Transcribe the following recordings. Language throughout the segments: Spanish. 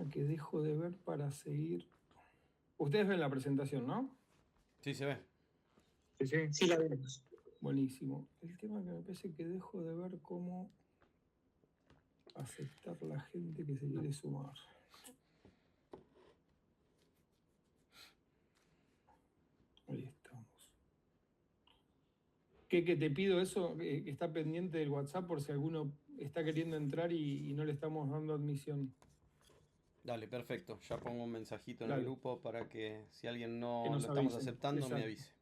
tema que dejo de ver para seguir. Ustedes ven la presentación, ¿no? Sí, se ve. Sí, sí, sí la vemos. Buenísimo. El tema que me parece que dejo de ver cómo aceptar la gente que se quiere sumar. Ahí estamos. Que te pido eso, que está pendiente del WhatsApp por si alguno está queriendo entrar y no le estamos dando admisión. Dale, perfecto. Ya pongo un mensajito en el Dale, grupo para que si alguien que no lo nos estamos avisen. aceptando, me Exacto. avise.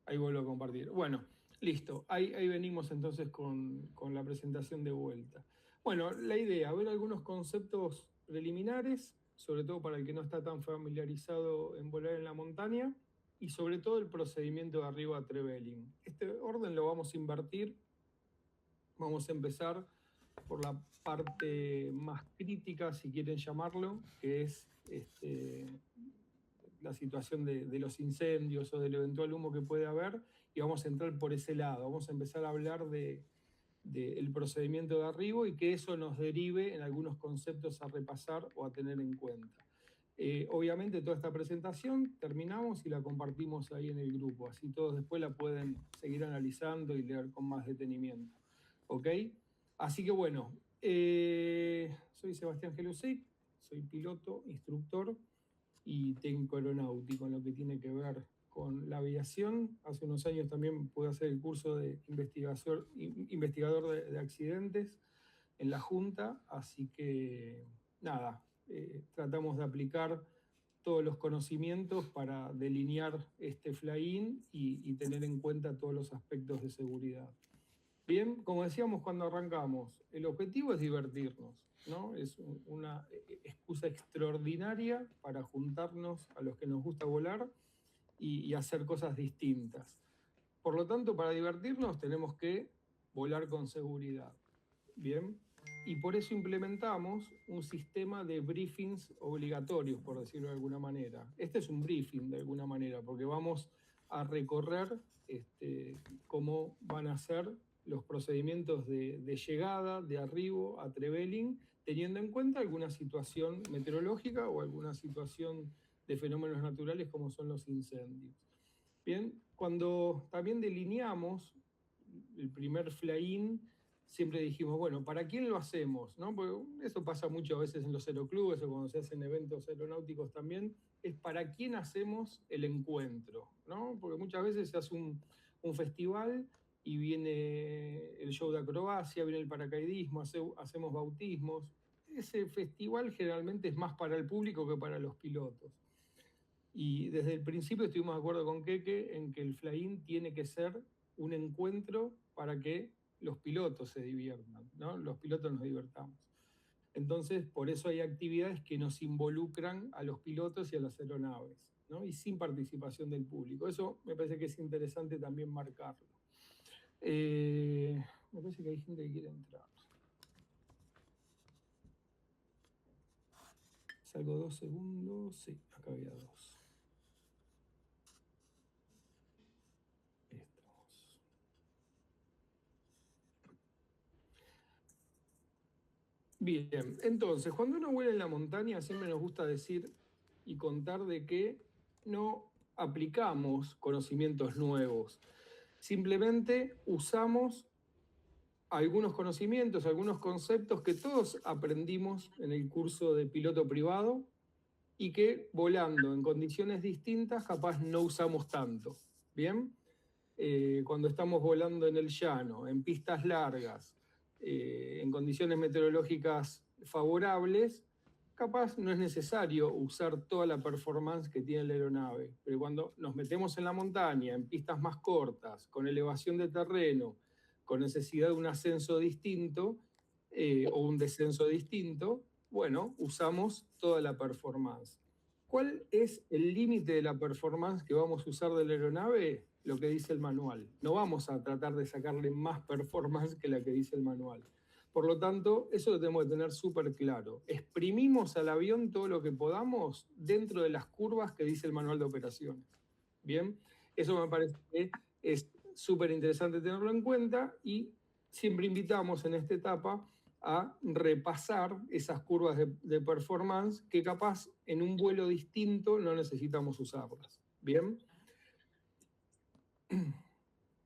Ahí vuelvo a compartir. Bueno, listo. Ahí venimos entonces con la presentación de vuelta. Bueno, la idea, ver algunos conceptos preliminares, sobre todo para el que no está tan familiarizado en volar en la montaña, y sobre todo el procedimiento de arriba a Trevelin. Este orden lo vamos a invertir. Vamos a empezar por la parte más crítica, si quieren llamarlo, que es la situación de los incendios o del eventual humo que puede haber, y vamos a entrar por ese lado. Vamos a empezar a hablar del procedimiento de arribo y que eso nos derive en algunos conceptos a repasar o a tener en cuenta. Obviamente toda esta presentación terminamos y la compartimos ahí en el grupo, así todos después la pueden seguir analizando y leer con más detenimiento. ¿Ok? Así que bueno, soy Sebastián Gelusic, soy piloto, instructor y técnico aeronáutico en lo que tiene que ver con la aviación. Hace unos años también pude hacer el curso de investigador de accidentes en la Junta, así que nada, tratamos de aplicar todos los conocimientos para delinear este fly-in y tener en cuenta todos los aspectos de seguridad. Bien, como decíamos cuando arrancamos, el objetivo es divertirnos, ¿no? Es una excusa extraordinaria para juntarnos a los que nos gusta volar y hacer cosas distintas. Por lo tanto, para divertirnos tenemos que volar con seguridad. Bien, y por eso implementamos un sistema de briefings obligatorios, por decirlo de alguna manera. Este es un briefing de alguna manera, porque vamos a recorrer cómo van a ser los procedimientos de llegada, de arribo a Trevelin, teniendo en cuenta alguna situación meteorológica o alguna situación de fenómenos naturales como son los incendios. Bien, cuando también delineamos el primer fly-in, siempre dijimos, bueno, ¿para quién lo hacemos? ¿No? Porque eso pasa mucho a veces en los aeroclubes o cuando se hacen eventos aeronáuticos también, es para quién hacemos el encuentro, ¿no? Porque muchas veces se hace un festival y viene el show de acrobacia, viene el paracaidismo, hacemos bautismos. Ese festival generalmente es más para el público que para los pilotos. Y desde el principio estuvimos de acuerdo con Keke en que el fly-in tiene que ser un encuentro para que los pilotos se diviertan, ¿no? Los pilotos nos divertamos. Entonces, por eso hay actividades que nos involucran a los pilotos y a las aeronaves, ¿no? Y sin participación del público. Eso me parece que es interesante también marcarlo. Me parece que hay gente que quiere entrar. Salgo 2 segundos. Sí, acá había 2. Estamos. Bien, entonces, cuando uno vuela en la montaña, siempre nos gusta decir y contar de que no aplicamos conocimientos nuevos. Simplemente usamos algunos conocimientos, algunos conceptos que todos aprendimos en el curso de piloto privado y que volando en condiciones distintas capaz no usamos tanto. Bien, cuando estamos volando en el llano, en pistas largas, en condiciones meteorológicas favorables, capaz no es necesario usar toda la performance que tiene la aeronave, pero cuando nos metemos en la montaña, en pistas más cortas, con elevación de terreno, con necesidad de un ascenso distinto o un descenso distinto, bueno, usamos toda la performance. ¿Cuál es el límite de la performance que vamos a usar de la aeronave? Lo que dice el manual. No vamos a tratar de sacarle más performance que la que dice el manual. Por lo tanto, eso lo tenemos que tener súper claro. Exprimimos al avión todo lo que podamos dentro de las curvas que dice el manual de operaciones. Bien, eso me parece que es súper interesante tenerlo en cuenta y siempre invitamos en esta etapa a repasar esas curvas de performance que capaz en un vuelo distinto no necesitamos usarlas. ¿Bien?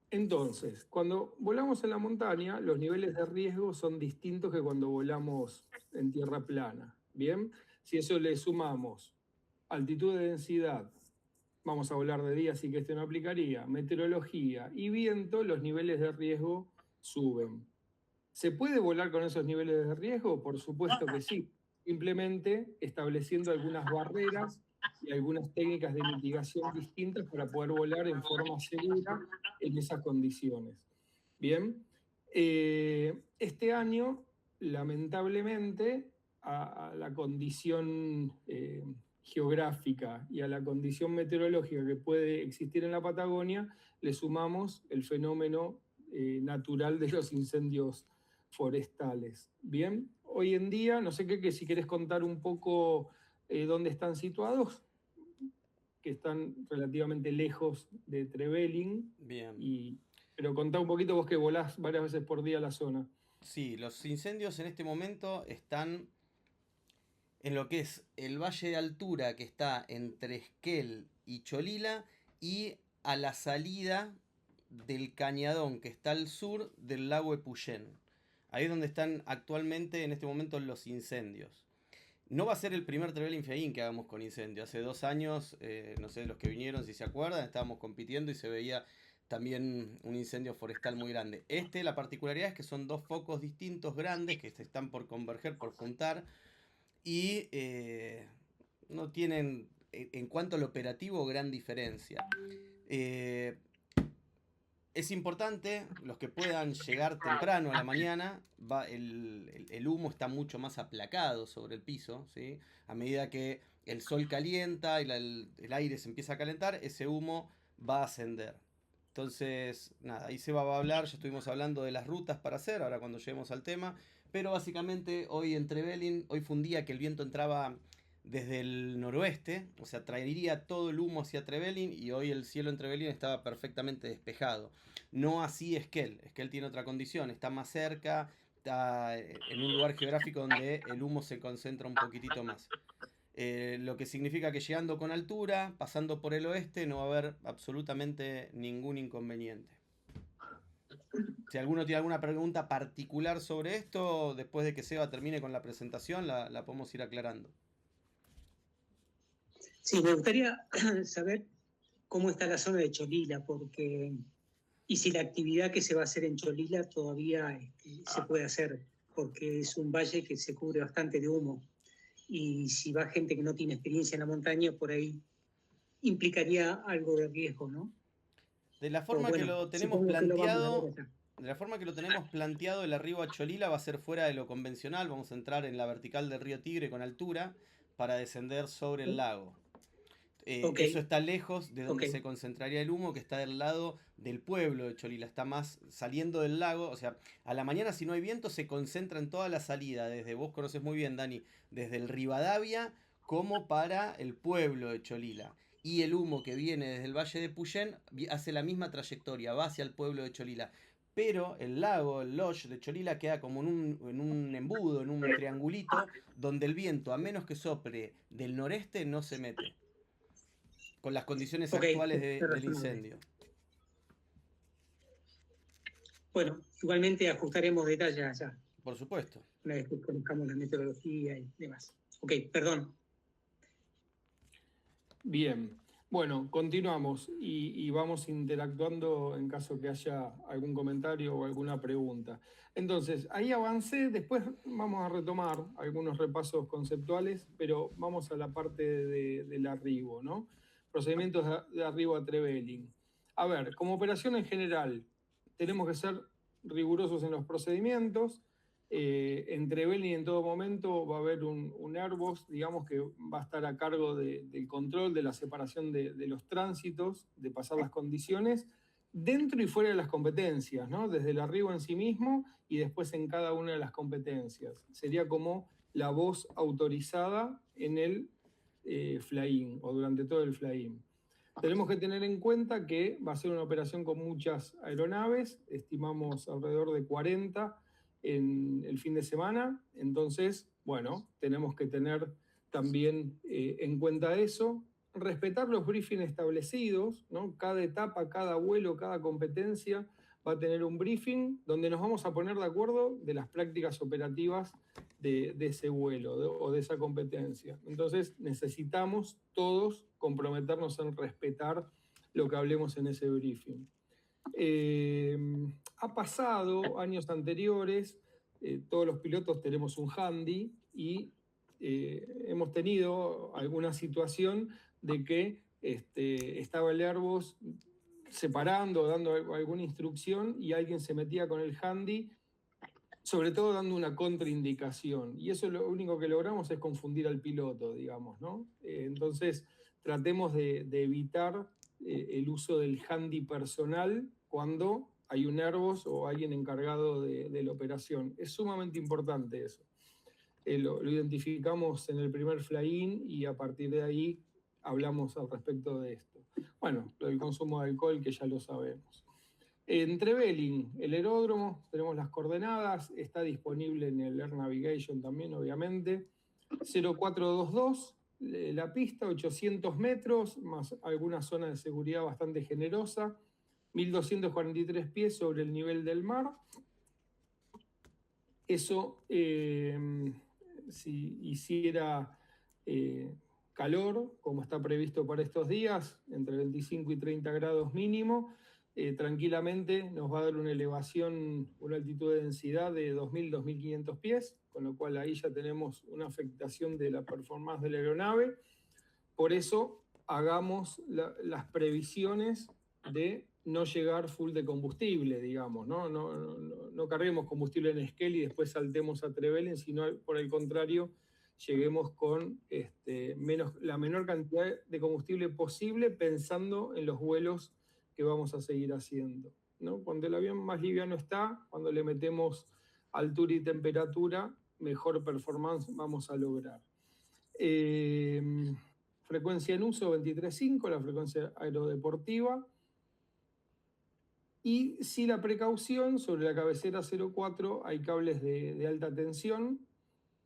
Entonces, cuando volamos en la montaña, los niveles de riesgo son distintos que cuando volamos en tierra plana. ¿Bien? Si eso le sumamos altitud de densidad, vamos a volar de día, así que esto no aplicaría, meteorología y viento, los niveles de riesgo suben. ¿Se puede volar con esos niveles de riesgo? Por supuesto que sí. Simplemente estableciendo algunas barreras y algunas técnicas de mitigación distintas para poder volar en forma segura en esas condiciones. Bien, este año, lamentablemente, a la condición geográfica y a la condición meteorológica que puede existir en la Patagonia, le sumamos el fenómeno natural de los incendios forestales. Bien, hoy en día, no sé qué, si querés contar un poco dónde están situados, que están relativamente lejos de Trevelin. Bien. Pero contá un poquito vos que volás varias veces por día a la zona. Sí, los incendios en este momento están en lo que es el valle de altura que está entre Esquel y Cholila y a la salida del cañadón que está al sur del lago Epuyén. Ahí es donde están actualmente en este momento los incendios. No va a ser el primer Trevelin Feín que hagamos con incendio. Hace 2 años, no sé, los que vinieron si se acuerdan, estábamos compitiendo y se veía también un incendio forestal muy grande. La particularidad es que son 2 focos distintos grandes que se están por converger, por juntar y no tienen, en cuanto al operativo, gran diferencia. Es importante, los que puedan llegar temprano a la mañana, el humo está mucho más aplacado sobre el piso, ¿sí? A medida que el sol calienta y el aire se empieza a calentar, ese humo va a ascender. Entonces, nada, ahí se va a hablar, ya estuvimos hablando de las rutas para hacer, ahora cuando lleguemos al tema, pero básicamente hoy en Trevelin, hoy fue un día que el viento entraba desde el noroeste, o sea, traería todo el humo hacia Trevelin y hoy el cielo en Trevelin estaba perfectamente despejado. No así Esquel. Esquel tiene otra condición, está más cerca, está en un lugar geográfico donde el humo se concentra un poquitito más. Lo que significa que llegando con altura, pasando por el oeste, no va a haber absolutamente ningún inconveniente. Si alguno tiene alguna pregunta particular sobre esto, después de que Seba termine con la presentación, la podemos ir aclarando. Sí, me gustaría saber cómo está la zona de Cholila, porque y si la actividad que se va a hacer en Cholila todavía se puede hacer, porque es un valle que se cubre bastante de humo. Y si va gente que no tiene experiencia en la montaña, por ahí implicaría algo de riesgo, ¿no? De la forma que lo tenemos planteado, el arribo a Cholila va a ser fuera de lo convencional. Vamos a entrar en la vertical del río Tigre con altura para descender sobre el lago. Eso está lejos de donde se concentraría el humo, que está del lado del pueblo de Cholila, está más saliendo del lago. O sea, a la mañana, si no hay viento, se concentra en toda la salida, desde, vos conoces muy bien, Dani, desde el Rivadavia como para el pueblo de Cholila. Y el humo que viene desde el valle de Puyén hace la misma trayectoria, va hacia el pueblo de Cholila. Pero el lago, el Lodge de Cholila, queda como en un embudo, en un triangulito, donde el viento, a menos que sople del noreste, no se mete con las condiciones actuales del incendio. Bueno, igualmente ajustaremos detalles allá. Por supuesto. Una vez que conozcamos la meteorología y demás. Ok, perdón. Bien, bueno, continuamos y vamos interactuando en caso que haya algún comentario o alguna pregunta. Entonces, ahí avancé, después vamos a retomar algunos repasos conceptuales, pero vamos a la parte del arribo, ¿no? Procedimientos de arribo a Trevelin. A ver, como operación en general, tenemos que ser rigurosos en los procedimientos. En Trevelin en todo momento va a haber un Airbus, digamos, que va a estar a cargo del control, de la separación de los tránsitos, de pasar las condiciones, dentro y fuera de las competencias, ¿no? Desde el arribo en sí mismo y después en cada una de las competencias. Sería como la voz autorizada en el fly-in o durante todo el fly-in. Tenemos que tener en cuenta que va a ser una operación con muchas aeronaves, estimamos alrededor de 40, en el fin de semana. Entonces, bueno, tenemos que tener también en cuenta eso, respetar los briefings establecidos, ¿no? Cada etapa, cada vuelo, cada competencia va a tener un briefing donde nos vamos a poner de acuerdo de las prácticas operativas de ese vuelo o de esa competencia. Entonces necesitamos todos comprometernos en respetar lo que hablemos en ese briefing. Ha pasado años anteriores, todos los pilotos tenemos un handy y hemos tenido alguna situación de que estaba el Airbus separando, dando alguna instrucción y alguien se metía con el handy, sobre todo dando una contraindicación. Y eso lo único que logramos es confundir al piloto, digamos, ¿no? Entonces, tratemos de evitar el uso del handy personal cuando hay un Airbus o alguien encargado de la operación. Es sumamente importante eso. Lo identificamos en el primer fly-in y a partir de ahí hablamos al respecto de esto. Bueno, lo del consumo de alcohol que ya lo sabemos. En Trevelin, el aeródromo, tenemos las coordenadas, está disponible en el Air Navigation también, obviamente. 0422, la pista, 800 metros, más alguna zona de seguridad bastante generosa, 1243 pies sobre el nivel del mar. Eso, si hiciera calor, como está previsto para estos días, entre 25 y 30 grados mínimo, tranquilamente nos va a dar una elevación, una altitud de densidad de 2.000, 2.500 pies, con lo cual ahí ya tenemos una afectación de la performance de la aeronave. Por eso hagamos las previsiones de no llegar full de combustible, digamos, ¿no? No carguemos combustible en Esquel y después saltemos a Trevelin, sino por el contrario, lleguemos con la menor cantidad de combustible posible pensando en los vuelos que vamos a seguir haciendo, ¿no? Cuando el avión más liviano está, cuando le metemos altura y temperatura, mejor performance vamos a lograr. Frecuencia en uso 23.5, la frecuencia aerodeportiva. Y sí, la precaución, sobre la cabecera 04 hay cables de alta tensión,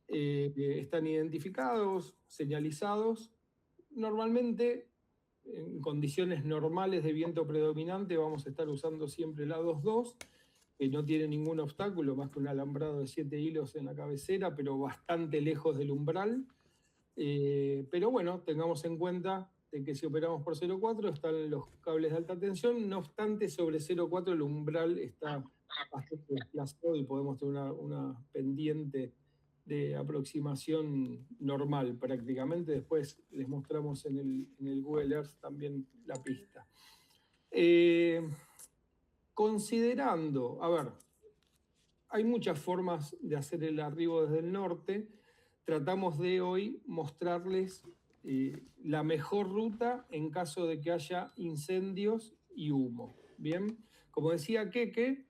que están identificados, señalizados. Normalmente, en condiciones normales de viento predominante, vamos a estar usando siempre la 2.2, que no tiene ningún obstáculo, más que un alambrado de 7 hilos en la cabecera, pero bastante lejos del umbral. Pero bueno, tengamos en cuenta de que si operamos por 0.4 están los cables de alta tensión, no obstante sobre 0.4 el umbral está bastante desplazado y podemos tener una pendiente de aproximación normal prácticamente. Después les mostramos en el Google Earth también la pista. Considerando, a ver, hay muchas formas de hacer el arribo desde el norte. Tratamos de hoy mostrarles la mejor ruta en caso de que haya incendios y humo. Bien, como decía Keke,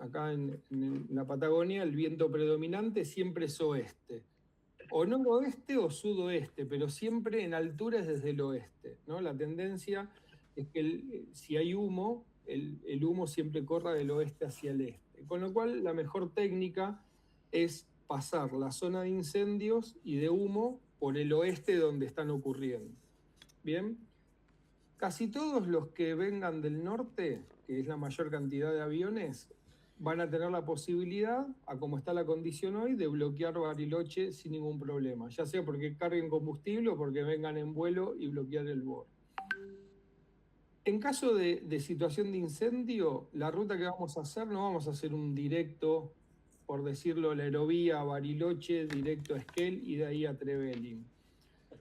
acá en la Patagonia el viento predominante siempre es oeste, o noroeste o sudoeste, pero siempre en alturas desde el oeste, ¿no? La tendencia es que si hay humo, el humo siempre corra del oeste hacia el este, con lo cual la mejor técnica es pasar la zona de incendios y de humo por el oeste donde están ocurriendo. Bien, casi todos los que vengan del norte, que es la mayor cantidad de aviones, van a tener la posibilidad, a como está la condición hoy, de bloquear Bariloche sin ningún problema, ya sea porque carguen combustible o porque vengan en vuelo y bloquear el borde. En caso de situación de incendio, la ruta que vamos a hacer, no vamos a hacer un directo, por decirlo, la aerovía a Bariloche, directo a Esquel y de ahí a Trevelin,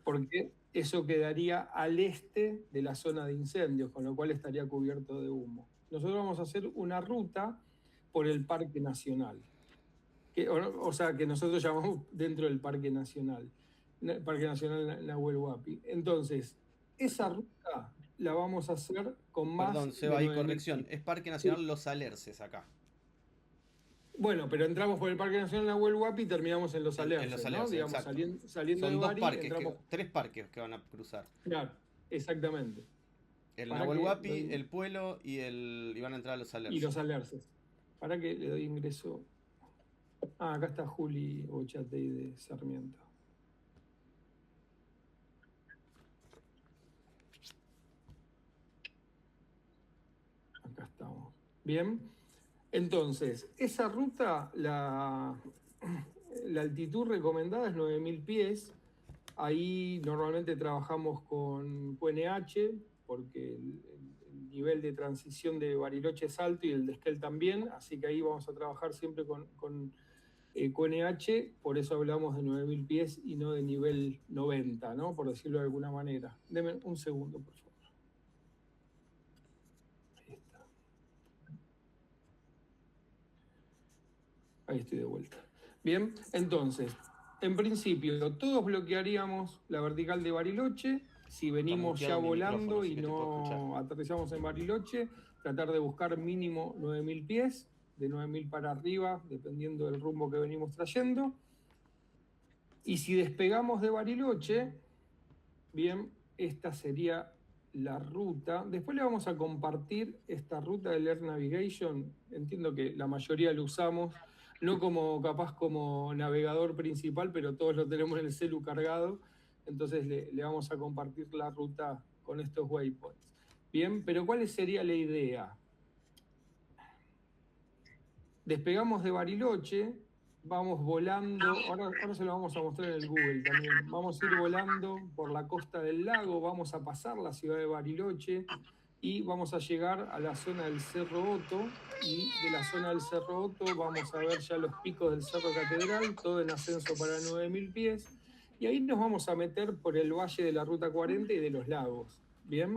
porque eso quedaría al este de la zona de incendios, con lo cual estaría cubierto de humo. Nosotros vamos a hacer una ruta por el Parque Nacional, o sea, que nosotros llamamos dentro del Parque Nacional Nahuel Huapi. Entonces, esa ruta la vamos a hacer con más... Perdón, Seba, hay corrección. Es Parque Nacional Los Alerces acá. Bueno, pero entramos por el Parque Nacional Nahuel Huapi y terminamos en Los Alerces, en Los Alerces, ¿no? Digamos, saliendo son de dos Bari, parques, entramos... tres parques que van a cruzar. Claro, exactamente. El Nahuel Huapi, el Puelo y van a entrar a Los Alerces. Y Los Alerces. Para que le doy ingreso Ah, acá está Juli Ochatey de Sarmiento. Acá estamos. Bien. Entonces, esa ruta, la altitud recomendada es 9.000 pies. Ahí normalmente trabajamos con QNH porque el nivel de transición de Bariloche es alto y el de Esquel también, así que ahí vamos a trabajar siempre con QNH, por eso hablamos de 9.000 pies y no de nivel 90, ¿no? Por decirlo de alguna manera. Deme un segundo, por favor. Ahí está. Ahí estoy de vuelta. Bien, entonces, en principio, todos bloquearíamos la vertical de Bariloche. Si Está venimos ya muteado mi micrófono, volando así y que te puedo escuchar. no aterrizamos en Bariloche, tratar de buscar mínimo 9.000 pies, de 9.000 para arriba, dependiendo del rumbo que venimos trayendo. Y si despegamos de Bariloche, bien, esta sería la ruta. Después le vamos a compartir esta ruta del Air Navigation. Entiendo que la mayoría lo usamos, no como capaz como navegador principal, pero todos lo tenemos en el celu cargado. Entonces le vamos a compartir la ruta con estos waypoints. Bien, pero ¿cuál sería la idea? Despegamos de Bariloche, vamos volando, ahora se lo vamos a mostrar en el Google también, vamos a ir volando por la costa del lago, vamos a pasar la ciudad de Bariloche y vamos a llegar a la zona del Cerro Otto, y de la zona del Cerro Otto vamos a ver ya los picos del Cerro Catedral, todo en ascenso para 9.000 pies, y ahí nos vamos a meter por el valle de la Ruta 40 y de los lagos, ¿bien?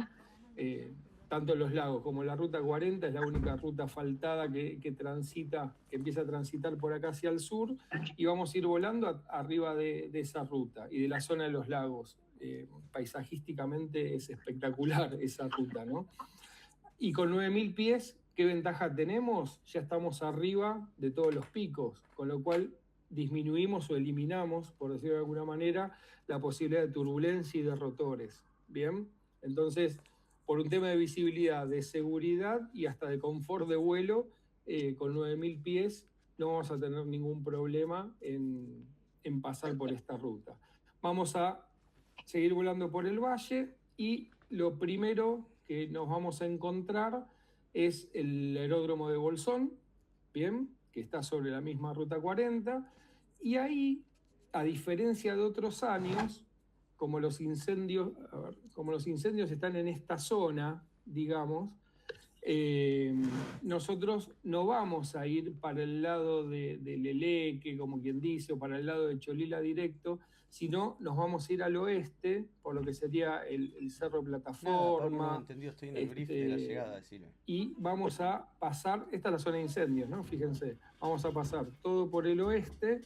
Tanto los lagos como la Ruta 40 es la única ruta asfaltada que transita, que empieza a transitar por acá hacia el sur, y vamos a ir volando arriba de esa ruta y de la zona de los lagos. Paisajísticamente es espectacular esa ruta, ¿no? Y con 9.000 pies, ¿qué ventaja tenemos? Ya estamos arriba de todos los picos, con lo cual disminuimos o eliminamos, por decirlo de alguna manera, la posibilidad de turbulencia y de rotores. Bien, entonces, por un tema de visibilidad, de seguridad y hasta de confort de vuelo, con 9.000 pies no vamos a tener ningún problema en pasar por esta ruta. Vamos a seguir volando por el valle y lo primero que nos vamos a encontrar es el aeródromo de Bolsón, bien, que está sobre la misma ruta 40, y ahí, a diferencia de otros años, como los incendios, como los incendios están en esta zona, digamos, nosotros no vamos a ir para el lado de Leleque, como quien dice, o para el lado de Cholila directo, sino nos vamos a ir al oeste, por lo que sería el Cerro Nada, Pablo, no me Plataforma, entendió, estoy en el brief de la llegada, decirle. y vamos a pasar, esta es la zona de incendios, ¿no? Fíjense, vamos a pasar todo por el oeste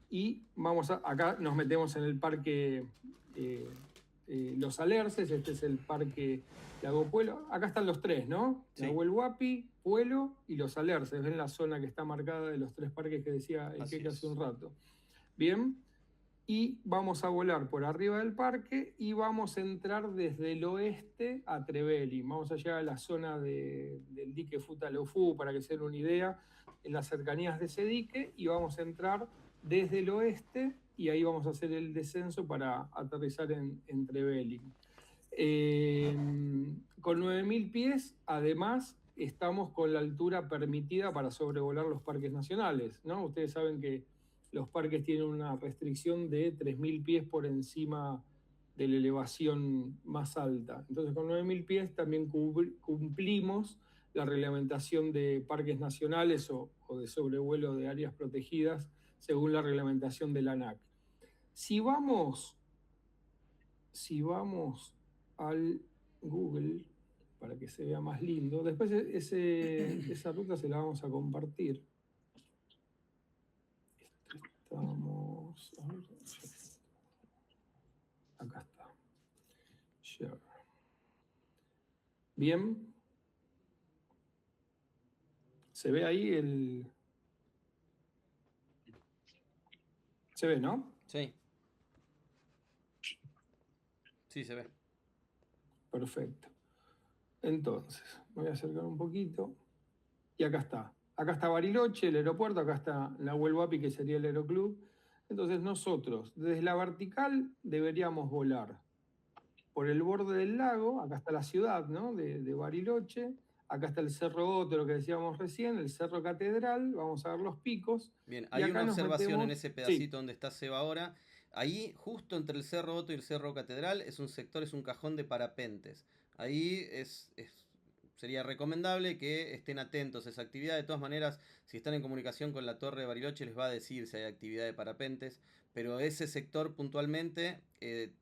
y vamos a, acá nos metemos en el parque Los Alerces, este es el parque Lago Puelo, acá están los tres, ¿no? Sí. Nahuel Huapi, Puelo y Los Alerces, ven la zona que está marcada de los tres parques que decía el que hace un rato. Bien, y vamos a volar por arriba del parque y vamos a entrar desde el oeste a Trevelin. Vamos a llegar a la zona del dique Futaleufú, para que se den una idea, en las cercanías de ese dique, y vamos a entrar desde el oeste y ahí vamos a hacer el descenso para aterrizar en Trevelin. Con 9.000 pies, además, estamos con la altura permitida para sobrevolar los parques nacionales, ¿no? Ustedes saben que los parques tienen una restricción de 3.000 pies por encima de la elevación más alta. Entonces, con 9.000 pies también cumplimos la reglamentación de parques nacionales o de sobrevuelo de áreas protegidas según la reglamentación de la ANAC. Si vamos al Google, para que se vea más lindo, después esa ruta se la vamos a compartir. Estamos, a ver, acá está. Share. Bien. ¿Se ve ahí el...? ¿Se ve, no? Sí. Sí, se ve. Perfecto. Entonces, me voy a acercar un poquito. Y acá está. Acá está Bariloche, el aeropuerto, acá está Nahuel Huapi, que sería el aeroclub. Entonces nosotros, desde la vertical, deberíamos volar por el borde del lago, acá está la ciudad, ¿no? de Bariloche, acá está el Cerro Otro, que decíamos recién, el Cerro Catedral, vamos a ver los picos. Bien, Y hay una acá nos observación en metemos, ese sí, pedacito donde está Seba ahora. Ahí, justo entre el Cerro Otto y el Cerro Catedral, es un sector, es un cajón de parapentes. Ahí sería recomendable que estén atentos a esa actividad. De todas maneras, si están en comunicación con la Torre de Bariloche, les va a decir si hay actividad de parapentes. Pero ese sector puntualmente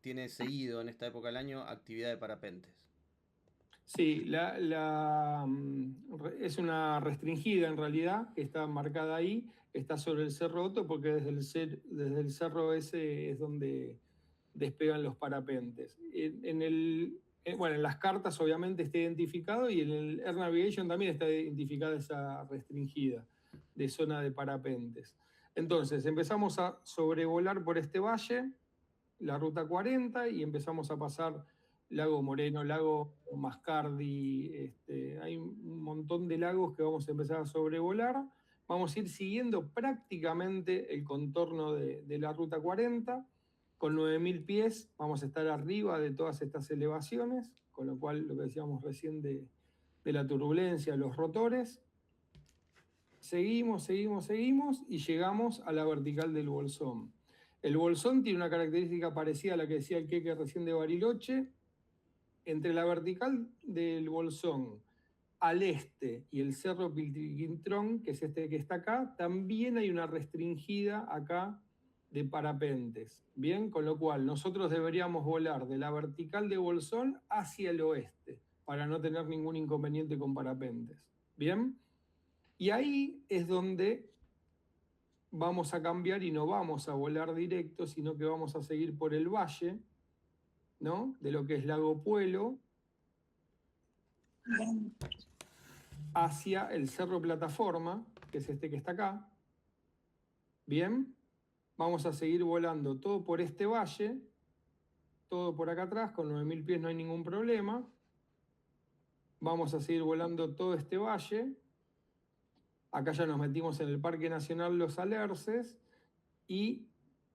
tiene seguido en esta época del año actividad de parapentes. sí, es una restringida en realidad, que está marcada ahí, está sobre el Cerro Otto, porque desde el cerro ese es donde despegan los parapentes. Bueno, en las cartas obviamente está identificado y en el Air Navigation también está identificada esa restringida de zona de parapentes. Entonces empezamos a sobrevolar por este valle, la ruta 40, y empezamos a pasar Lago Moreno, Lago Mascardi, hay un montón de lagos que vamos a empezar a sobrevolar. Vamos a ir siguiendo prácticamente el contorno de la ruta 40. Con 9.000 pies vamos a estar arriba de todas estas elevaciones, con lo cual lo que decíamos recién de la turbulencia, los rotores. Seguimos, seguimos, seguimos y llegamos a la vertical del Bolsón. El Bolsón tiene una característica parecida a la que decía el Queque recién de Bariloche. Entre la vertical del Bolsón al este y el Cerro Piltriquintrón, que es este que está acá, también hay una restringida acá de parapentes. Bien, con lo cual nosotros deberíamos volar de la vertical de Bolsón hacia el oeste para no tener ningún inconveniente con parapentes. Bien, y ahí es donde vamos a cambiar y no vamos a volar directo, sino que vamos a seguir por el valle, ¿no? De lo que es Lago Puelo, hacia el Cerro Plataforma, que es este que está acá. Bien, vamos a seguir volando todo por este valle, todo por acá atrás, con 9.000 pies no hay ningún problema. Vamos a seguir volando todo este valle. Acá ya nos metimos en el Parque Nacional Los Alerces y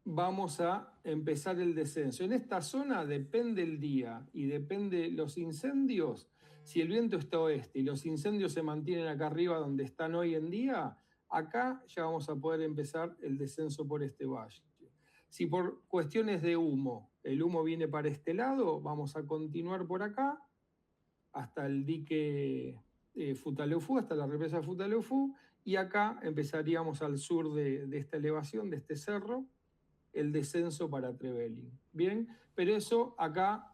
vamos a empezar el descenso. En esta zona depende el día y depende los incendios. Si el viento está oeste y los incendios se mantienen acá arriba donde están hoy en día, acá ya vamos a poder empezar el descenso por este valle. Si por cuestiones de humo, el humo viene para este lado, vamos a continuar por acá hasta el dique Futaleufú, hasta la represa Futaleufú, y acá empezaríamos al sur de esta elevación, de este cerro, el descenso para Trevelin. Bien, pero eso acá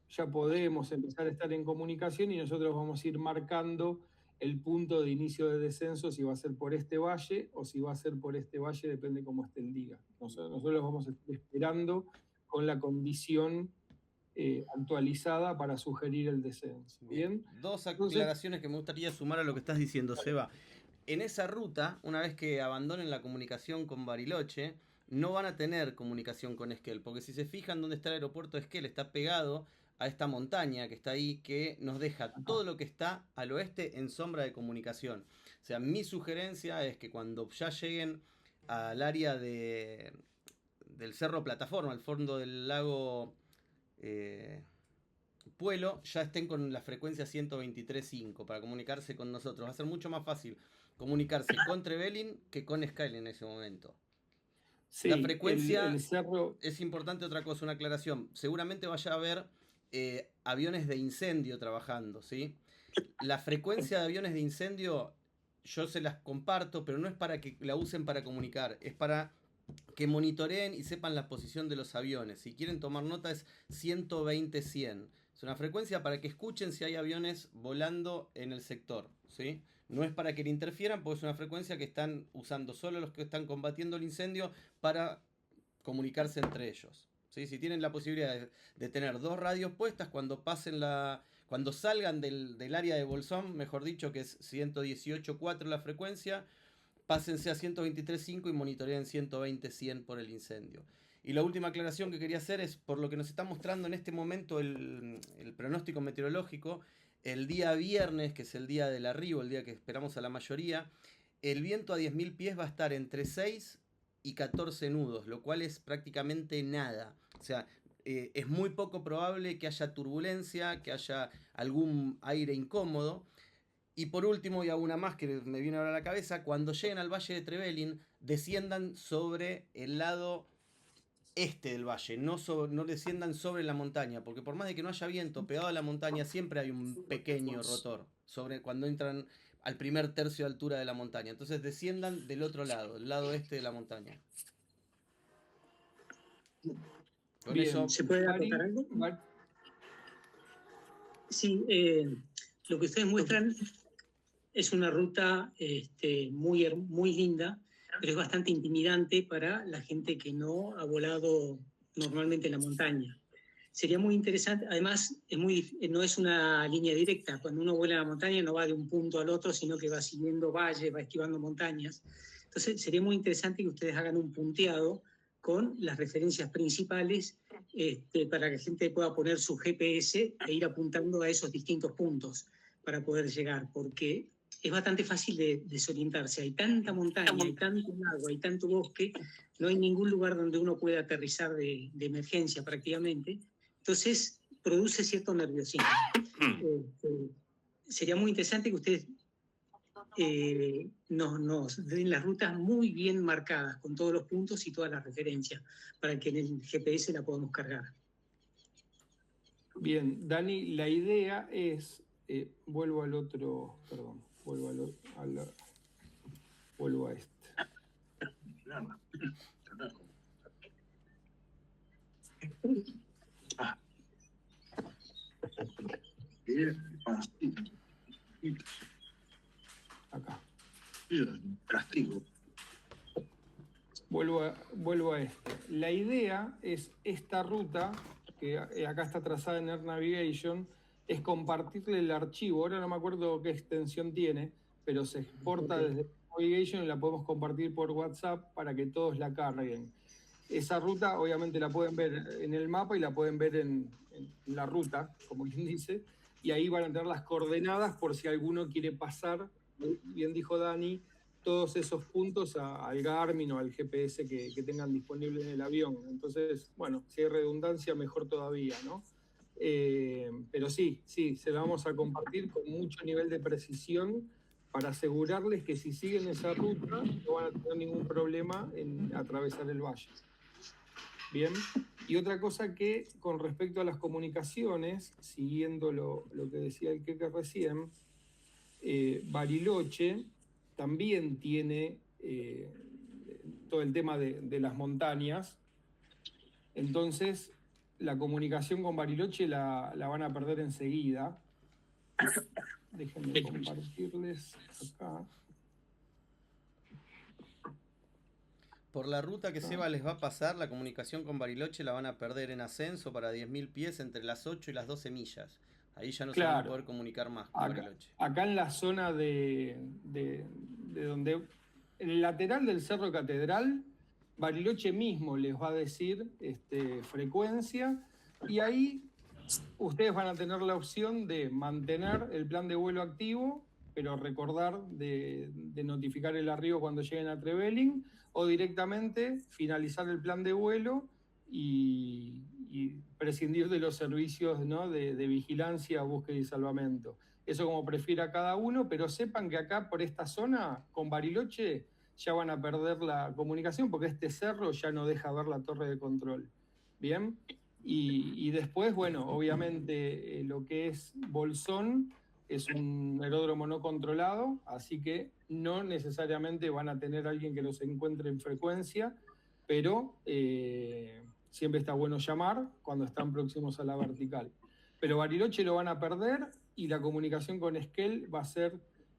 ya podemos empezar a estar en comunicación y nosotros vamos a ir marcando el punto de inicio de descenso, si va a ser por este valle o si va a ser por este valle, depende cómo esté el día. Nosotros vamos a estar esperando con la condición actualizada para sugerir el descenso. Bien, Dos entonces, aclaraciones que me gustaría sumar a lo que estás diciendo, Seba. En esa ruta, una vez que abandonen la comunicación con Bariloche, no van a tener comunicación con Esquel, porque si se fijan dónde está el aeropuerto de Esquel, está pegado a esta montaña que está ahí, que nos deja todo lo que está al oeste en sombra de comunicación. O sea, mi sugerencia es que cuando ya lleguen al área del Cerro Plataforma, al fondo del lago Puelo, ya estén con la frecuencia 123.5 para comunicarse con nosotros. Va a ser mucho más fácil comunicarse con Trevelin que con Esquel en ese momento. sí, La frecuencia el cerro... es importante. Otra cosa, una aclaración. Seguramente vaya a haber aviones de incendio trabajando, ¿sí? La frecuencia de aviones de incendio yo se las comparto, pero no es para que la usen para comunicar, es para que monitoreen y sepan la posición de los aviones. Si quieren tomar nota es 120-100. Es una frecuencia para que escuchen si hay aviones volando en el sector, ¿sí? No es para que le interfieran, porque es una frecuencia que están usando solo los que están combatiendo el incendio para comunicarse entre ellos, ¿sí? Si tienen la posibilidad de tener dos radios puestas cuando pasen cuando salgan del área de Bolsón, mejor dicho, que es 118.4 la frecuencia, pásense a 123.5 y monitoreen 120-100 por el incendio. Y la última aclaración que quería hacer es, por lo que nos está mostrando en este momento el pronóstico meteorológico, el día viernes, que es el día del arribo, el día que esperamos a la mayoría, el viento a 10.000 pies va a estar entre 6 y 14 nudos, lo cual es prácticamente nada. O sea, es muy poco probable que haya turbulencia, que haya algún aire incómodo. Y por último, y una más que me viene ahora a la cabeza, cuando lleguen al Valle de Trevelin, desciendan sobre el lado este del valle, no desciendan sobre la montaña, porque por más de que no haya viento pegado a la montaña, siempre hay un pequeño rotor sobre cuando entran al primer tercio de altura de la montaña. Entonces desciendan del otro lado, el lado este de la montaña. Con Bien, eso, ¿se puede acotar algo? Sí, lo que ustedes muestran es una ruta muy linda, pero es bastante intimidante para la gente que no ha volado normalmente en la montaña. Sería muy interesante, además no es una línea directa, cuando uno vuela en la montaña no va de un punto al otro, sino que va siguiendo valles, va esquivando montañas. Entonces sería muy interesante que ustedes hagan un punteado con las referencias principales para que la gente pueda poner su GPS e ir apuntando a esos distintos puntos para poder llegar, porque es bastante fácil de desorientarse. Hay tanta montaña, hay tanto agua, hay tanto bosque, no hay ningún lugar donde uno pueda aterrizar de emergencia prácticamente. Entonces, produce cierto nerviosismo. Sería muy interesante que ustedes nos den las rutas muy bien marcadas, con todos los puntos y todas las referencias, para que en el GPS la podamos cargar. Bien, Dani, la idea es, vuelvo al otro, perdón, vuelvo a este. Acá. Castigo. Vuelvo a este. La idea es esta ruta, que acá está trazada en Air Navigation, es compartirle el archivo. Ahora no me acuerdo qué extensión tiene, pero se exporta desde Navigation y la podemos compartir por WhatsApp para que todos la carguen. Esa ruta obviamente la pueden ver en el mapa y la pueden ver en la ruta, como quien dice, y ahí van a tener las coordenadas por si alguno quiere pasar, bien dijo Dani, todos esos puntos al Garmin o al GPS que tengan disponible en el avión. Entonces, bueno, si hay redundancia, mejor todavía, ¿no? Pero sí, se la vamos a compartir con mucho nivel de precisión para asegurarles que si siguen esa ruta no van a tener ningún problema en atravesar el valle. Bien, y otra cosa que con respecto a las comunicaciones, siguiendo lo que decía el Keke recién, Bariloche también tiene todo el tema de las montañas. Entonces, la comunicación con Bariloche la van a perder enseguida. Déjenme compartirles acá. Por la ruta que Seba les va a pasar, la comunicación con Bariloche la van a perder en ascenso para 10.000 pies entre las 8 y las 12 millas. Ahí ya no se van a poder comunicar más con Bariloche. Acá en la zona de donde, en el lateral del Cerro Catedral, Bariloche mismo les va a decir frecuencia, y ahí ustedes van a tener la opción de mantener el plan de vuelo activo, pero recordar de notificar el arribo cuando lleguen a Trevelin, o directamente finalizar el plan de vuelo y prescindir de los servicios, ¿no?, de vigilancia, búsqueda y salvamento. Eso como prefiera cada uno, pero sepan que acá por esta zona, con Bariloche, ya van a perder la comunicación porque este cerro ya no deja ver la torre de control. ¿Bien? Y después, bueno, obviamente lo que es Bolsón es un aeródromo no controlado, así que no necesariamente van a tener a alguien que los encuentre en frecuencia, pero siempre está bueno llamar cuando están próximos a la vertical. Pero Bariloche lo van a perder y la comunicación con Esquel va a ser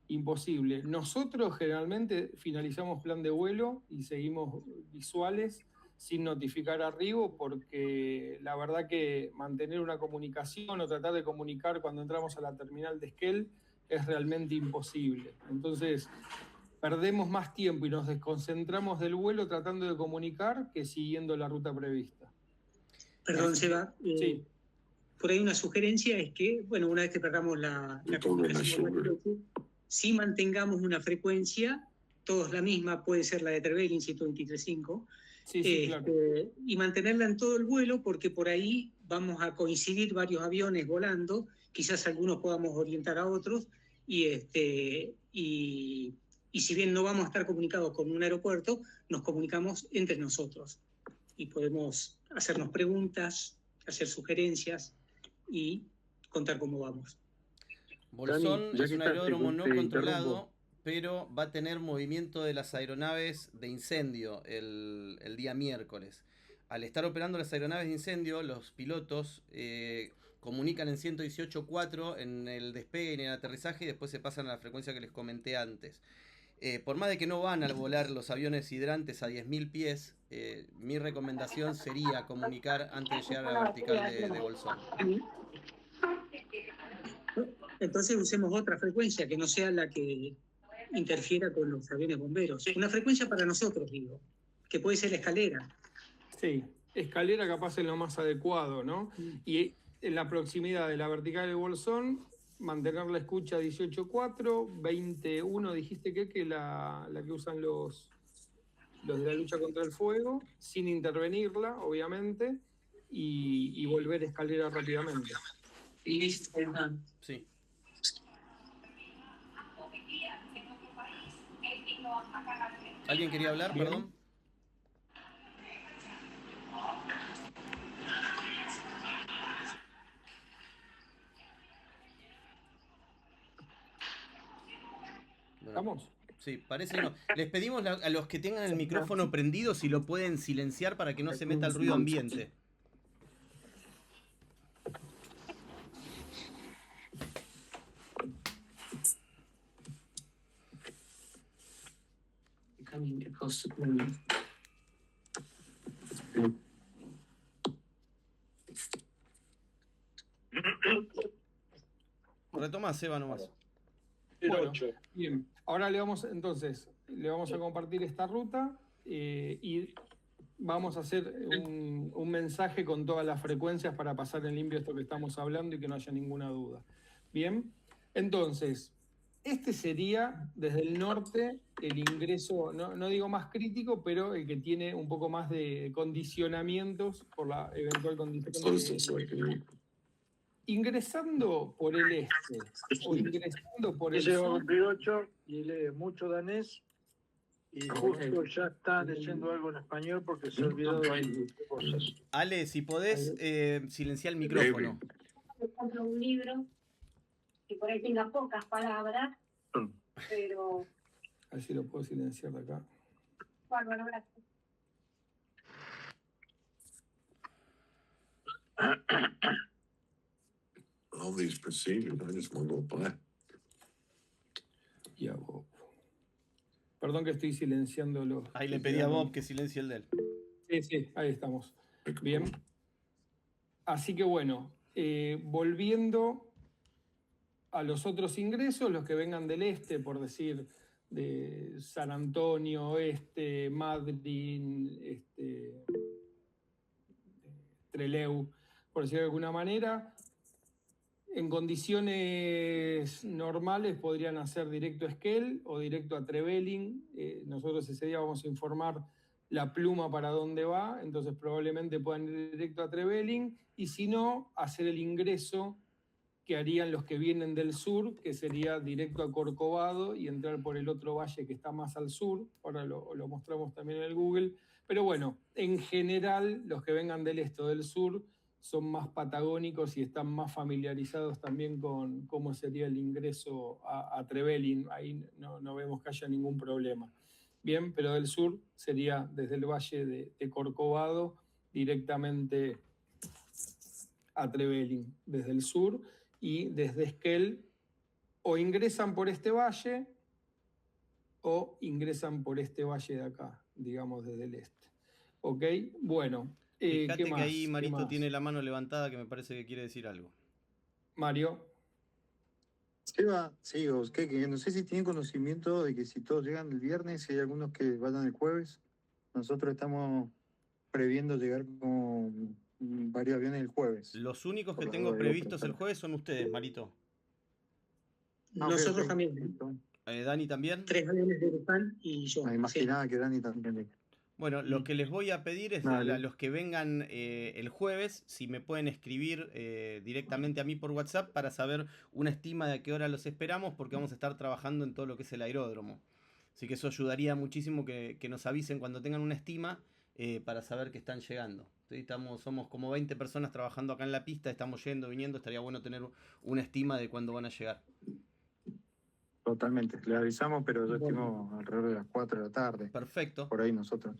imposible. Nosotros generalmente finalizamos plan de vuelo y seguimos visuales sin notificar arribo, porque la verdad que mantener una comunicación o tratar de comunicar cuando entramos a la terminal de Esquel es realmente imposible. Entonces, perdemos más tiempo y nos desconcentramos del vuelo tratando de comunicar que siguiendo la ruta prevista. Perdón, Seba. Sí. Por ahí una sugerencia es que, bueno, una vez que perdamos la comunicación, sí mantengamos una frecuencia todos la misma, puede ser la de Trevelin 123.5, Sí, sí, claro. y mantenerla en todo el vuelo, porque por ahí vamos a coincidir varios aviones volando, quizás algunos podamos orientar a otros, y si bien no vamos a estar comunicados con un aeropuerto, nos comunicamos entre nosotros y podemos hacernos preguntas, hacer sugerencias y contar cómo vamos. Bolsón Dani, ya es que un estás, aeródromo no te controlado, interrumpo. pero va a tener movimiento de las aeronaves de incendio el día miércoles. Al estar operando las aeronaves de incendio, los pilotos comunican en 118.4 en el despegue y en el aterrizaje y después se pasan a la frecuencia que les comenté antes. Por más de que no van a volar los aviones hidrantes a 10.000 pies, mi recomendación sería comunicar antes de llegar a la vertical de Bolsón. Entonces usemos otra frecuencia que no sea la que interfiera con los aviones bomberos. Una frecuencia para nosotros, digo, que puede ser la escalera. Sí, escalera capaz es lo más adecuado, ¿no? Y en la proximidad de la vertical de Bolsón, mantener la escucha 18.4, 21, dijiste que la que usan los de la lucha contra el fuego, sin intervenirla, obviamente, y volver escalera rápidamente. Sí. ¿Alguien quería hablar? Bien. Perdón. Bueno, ¿Estamos? sí, parece que no. Les pedimos a los que tengan el micrófono prendido si lo pueden silenciar para que no se meta el ruido ambiente. Retoma, Seba, nomás. Bueno, bien. Ahora le vamos a compartir esta ruta y vamos a hacer un mensaje con todas las frecuencias para pasar en limpio esto que estamos hablando y que no haya ninguna duda. Bien, entonces, este sería desde el norte el ingreso, no digo más crítico, pero el que tiene un poco más de condicionamientos por la eventual condición. Ingresando por el este o ingresando por el Ese va a sur. cumplir 8 y lee mucho danés y justo ya está leyendo algo en español porque se olvidó de cosas. Ale, si podés, silenciar el micrófono. Compro un libro que por ahí tenga pocas palabras, pero A ver si lo puedo silenciar de acá. bárbaro, gracias. All these procedures, I just want to go by. Y a Bob. Perdón que estoy silenciando los. Ahí le pedí a Bob que silencie el de él. Sí, ahí estamos. Bien. Así que bueno, volviendo a los otros ingresos, los que vengan del este, por decir, de San Antonio, Oeste, Madrid, Trelew, por decir de alguna manera, en condiciones normales podrían hacer directo a Esquel o directo a Trevelin. Nosotros ese día vamos a informar la pluma para dónde va, entonces probablemente puedan ir directo a Trevelin, y si no, hacer el ingreso que harían los que vienen del sur, que sería directo a Corcovado y entrar por el otro valle que está más al sur. Ahora lo mostramos también en el Google. Pero bueno, en general, los que vengan del este o del sur son más patagónicos y están más familiarizados también con cómo sería el ingreso a Trevelin. Ahí no vemos que haya ningún problema. Bien, pero del sur sería desde el valle de Corcovado directamente a Trevelin, desde el sur, y desde Esquel o ingresan por este valle o ingresan por este valle de acá, digamos desde el este. ¿Ok? Bueno. Fíjate ¿qué más? que ahí Marito ¿Qué más? tiene la mano levantada que me parece que quiere decir algo. Mario. Seba, sí, que no sé si tienen conocimiento de que si todos llegan el viernes, si hay algunos que vayan el jueves. Nosotros estamos previendo llegar con varios aviones el jueves. Los únicos que Por tengo las dudas, previstos pero- el jueves son ustedes, Marito. Ah, Nosotros ok. también. Dani también. 3 aviones de Luján y yo. Imaginaba que Dani también. Bueno, lo que les voy a pedir es Dale. a los que vengan el jueves, si me pueden escribir directamente a mí por WhatsApp para saber una estima de a qué hora los esperamos, porque vamos a estar trabajando en todo lo que es el aeródromo. Así que eso ayudaría muchísimo que nos avisen cuando tengan una estima para saber que están llegando. ¿Sí? Somos como 20 personas trabajando acá en la pista, estamos yendo, viniendo, estaría bueno tener una estima de cuándo van a llegar. Totalmente. Le avisamos, pero yo estimo alrededor de las 4 de la tarde. Perfecto. Por ahí nosotros.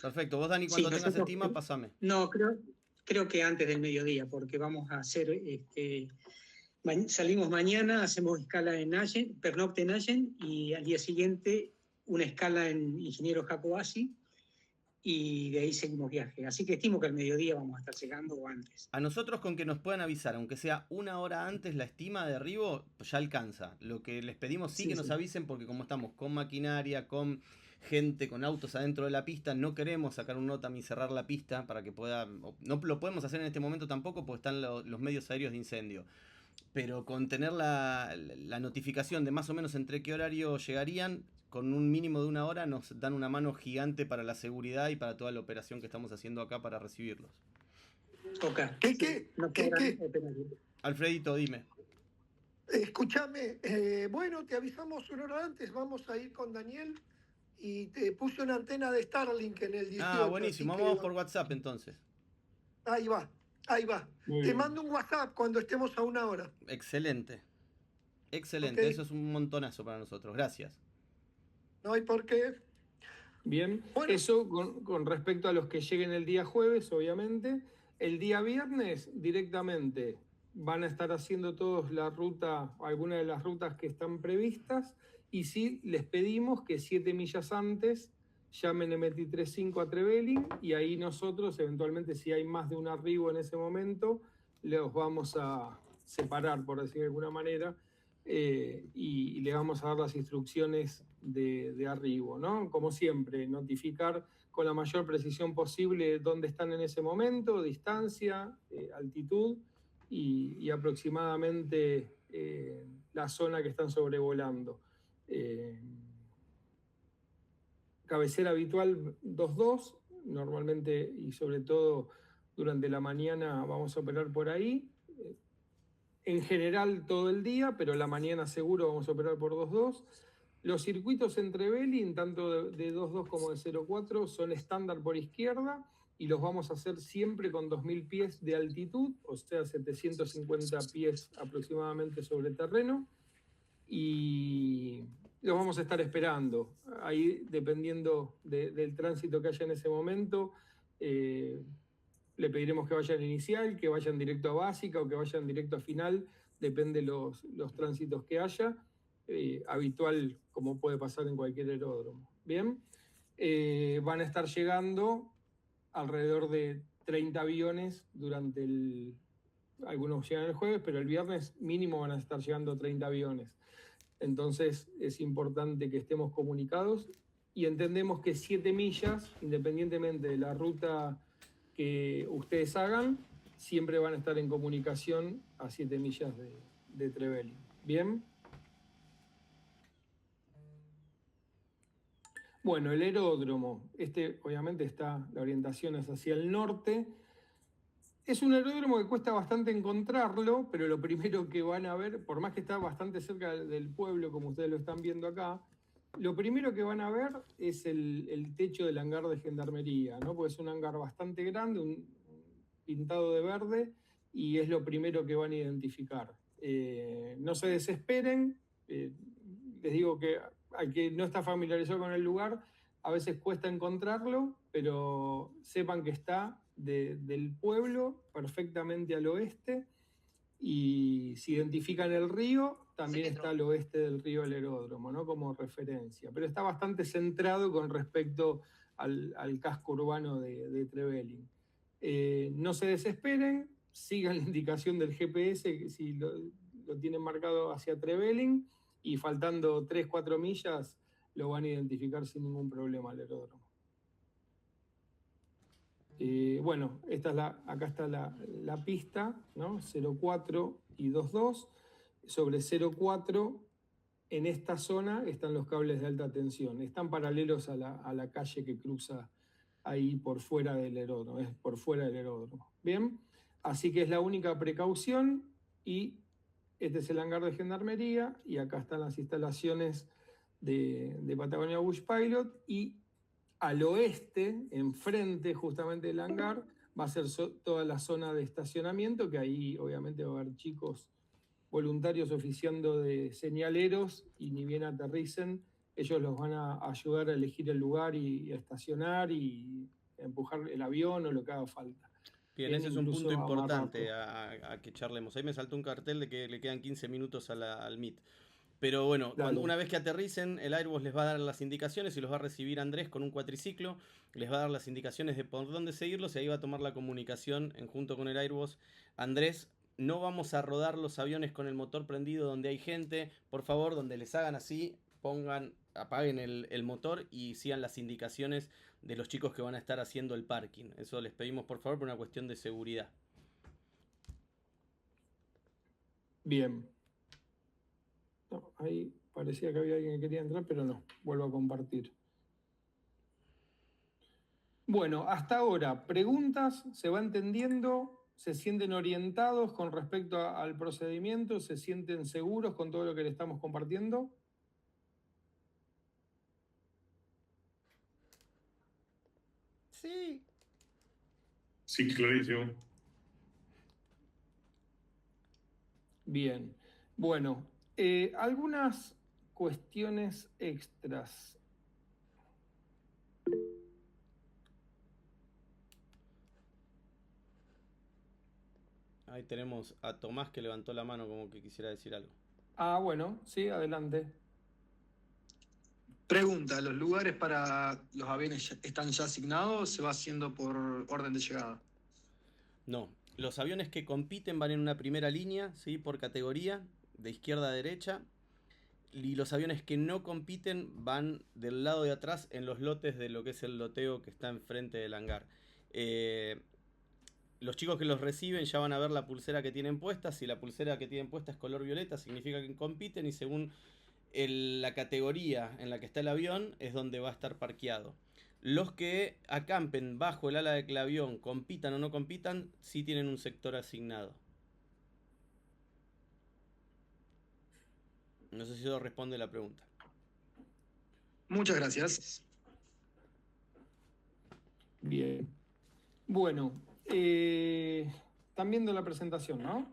Perfecto. Vos, Dani, cuando tengas estima, pasame. No, creo que antes del mediodía, porque vamos a hacer, salimos mañana, hacemos escala en Allen, pernocte en Allen, y al día siguiente una escala en Ingeniero Jacobasi, y de ahí seguimos viaje. Así que estimo que al mediodía vamos a estar llegando o antes. A nosotros con que nos puedan avisar, aunque sea una hora antes la estima de arribo, pues ya alcanza. Lo que les pedimos sí que nos avisen, porque como estamos con maquinaria, con gente, con autos adentro de la pista, no queremos sacar un NOTAM y cerrar la pista para que pueda... No lo podemos hacer en este momento tampoco porque están los medios aéreos de incendio. Pero con tener la notificación de más o menos entre qué horario llegarían, con un mínimo de una hora nos dan una mano gigante para la seguridad y para toda la operación que estamos haciendo acá para recibirlos. Toca. ¿Qué? Alfredito, dime. Escúchame, bueno, te avisamos una hora antes, vamos a ir con Daniel y te puse una antena de Starlink en el 18. Ah, buenísimo, vamos por WhatsApp entonces. Ahí va. Te mando un WhatsApp cuando estemos a una hora. Excelente, Okay. Eso es un montonazo para nosotros, gracias. No hay por qué. Bien, Bueno. eso con respecto a los que lleguen el día jueves, obviamente. El día viernes directamente van a estar haciendo todos la ruta, algunas de las rutas que están previstas, y sí les pedimos que 7 millas antes llamen MT35 a Trevelin, y ahí nosotros, eventualmente, si hay más de un arribo en ese momento, los vamos a separar, por decir de alguna manera, y le vamos a dar las instrucciones de arribo, ¿no? Como siempre, notificar con la mayor precisión posible dónde están en ese momento, distancia, altitud y aproximadamente la zona que están sobrevolando. Cabecera habitual 2-2, normalmente y sobre todo durante la mañana vamos a operar por ahí. En general todo el día, pero la mañana seguro vamos a operar por 2-2. Los circuitos entre Trevelin, tanto de 2-2 como de 0-4, son estándar por izquierda y los vamos a hacer siempre con 2.000 pies de altitud, o sea, 750 pies aproximadamente sobre terreno. Y los vamos a estar esperando. Ahí, dependiendo del tránsito que haya en ese momento, le pediremos que vayan inicial, que vayan directo a básica o que vayan directo a final, depende los tránsitos que haya, habitual como puede pasar en cualquier aeródromo. Bien, van a estar llegando alrededor de 30 aviones durante algunos llegan el jueves, pero el viernes mínimo van a estar llegando 30 aviones. Entonces es importante que estemos comunicados y entendemos que 7 millas, independientemente de la ruta que ustedes hagan, siempre van a estar en comunicación a 7 millas de Trevelin. ¿Bien? Bueno, el aeródromo, obviamente la orientación es hacia el norte. Es un aeródromo que cuesta bastante encontrarlo, pero lo primero que van a ver, por más que está bastante cerca del pueblo, como ustedes lo están viendo acá, lo primero que van a ver es el techo del hangar de gendarmería, ¿no? Porque es un hangar bastante grande, pintado de verde, y es lo primero que van a identificar. No se desesperen, les digo que al que no está familiarizado con el lugar, a veces cuesta encontrarlo, pero sepan que está del pueblo perfectamente al oeste, y si identifican el río, también está al oeste del río el aeródromo, ¿no? Como referencia, pero está bastante centrado con respecto al casco urbano de Trevelin. No se desesperen, sigan la indicación del GPS, si lo tienen marcado hacia Trevelin, y faltando 3-4 millas lo van a identificar sin ningún problema al aeródromo. Bueno, acá está la pista, ¿no? 04 y 22. Sobre 04 en esta zona están los cables de alta tensión. Están paralelos a la calle que cruza ahí por fuera del aeródromo. Es por fuera del aeródromo. Bien, así que es la única precaución. Y este es el hangar de Gendarmería. Y acá están las instalaciones de Patagonia Bush Pilot. Y al oeste, enfrente justamente del hangar, va a ser toda la zona de estacionamiento, que ahí obviamente va a haber chicos voluntarios oficiando de señaleros, y ni bien aterricen, ellos los van a ayudar a elegir el lugar y a estacionar y a empujar el avión o lo que haga falta. Bien, ese es un punto importante amarrarlo. a que charlemos. Ahí me saltó un cartel de que le quedan 15 minutos al MIT. Pero bueno, Dale. una vez que aterricen, el Airbus les va a dar las indicaciones y los va a recibir Andrés con un cuatriciclo. Les va a dar las indicaciones de por dónde seguirlos y ahí va a tomar la comunicación junto con el Airbus. Andrés, no vamos a rodar los aviones con el motor prendido donde hay gente. Por favor, donde les hagan así, apaguen el motor y sigan las indicaciones de los chicos que van a estar haciendo el parking. Eso les pedimos por favor por una cuestión de seguridad. Bien. No, ahí parecía que había alguien que quería entrar, pero no. Vuelvo a compartir. Bueno, hasta ahora, preguntas, ¿se va entendiendo? ¿Se sienten orientados con respecto al procedimiento? ¿Se sienten seguros con todo lo que le estamos compartiendo? Sí. Sí, clarísimo. Bien. Bueno, algunas cuestiones extras. Ahí tenemos a Tomás que levantó la mano como que quisiera decir algo. Ah, bueno, sí, adelante. Pregunta, ¿los lugares para los aviones están ya asignados o se va haciendo por orden de llegada? No, los aviones que compiten van en una primera línea, ¿sí? Por categoría, de izquierda a derecha. Y los aviones que no compiten van del lado de atrás en los lotes de lo que es el loteo que está enfrente del hangar. Los chicos que los reciben ya van a ver la pulsera que tienen puesta. Si la pulsera que tienen puesta es color violeta, significa que compiten, y según la categoría en la que está el avión es donde va a estar parqueado. Los que acampen bajo el ala del avión, compitan o no compitan, sí tienen un sector asignado. No sé si eso responde la pregunta. Muchas gracias. Bien. Bueno, están viendo la presentación, ¿no?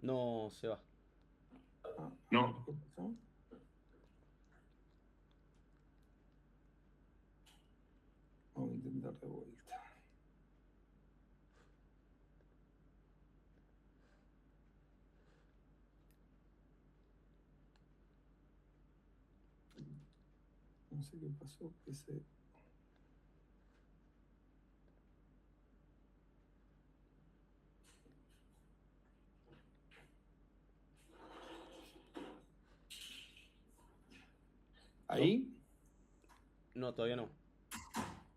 No se va. No. ¿Qué pasó? Vamos a intentar de vuelta. No sé qué pasó, que se... ¿Ahí? No, todavía no.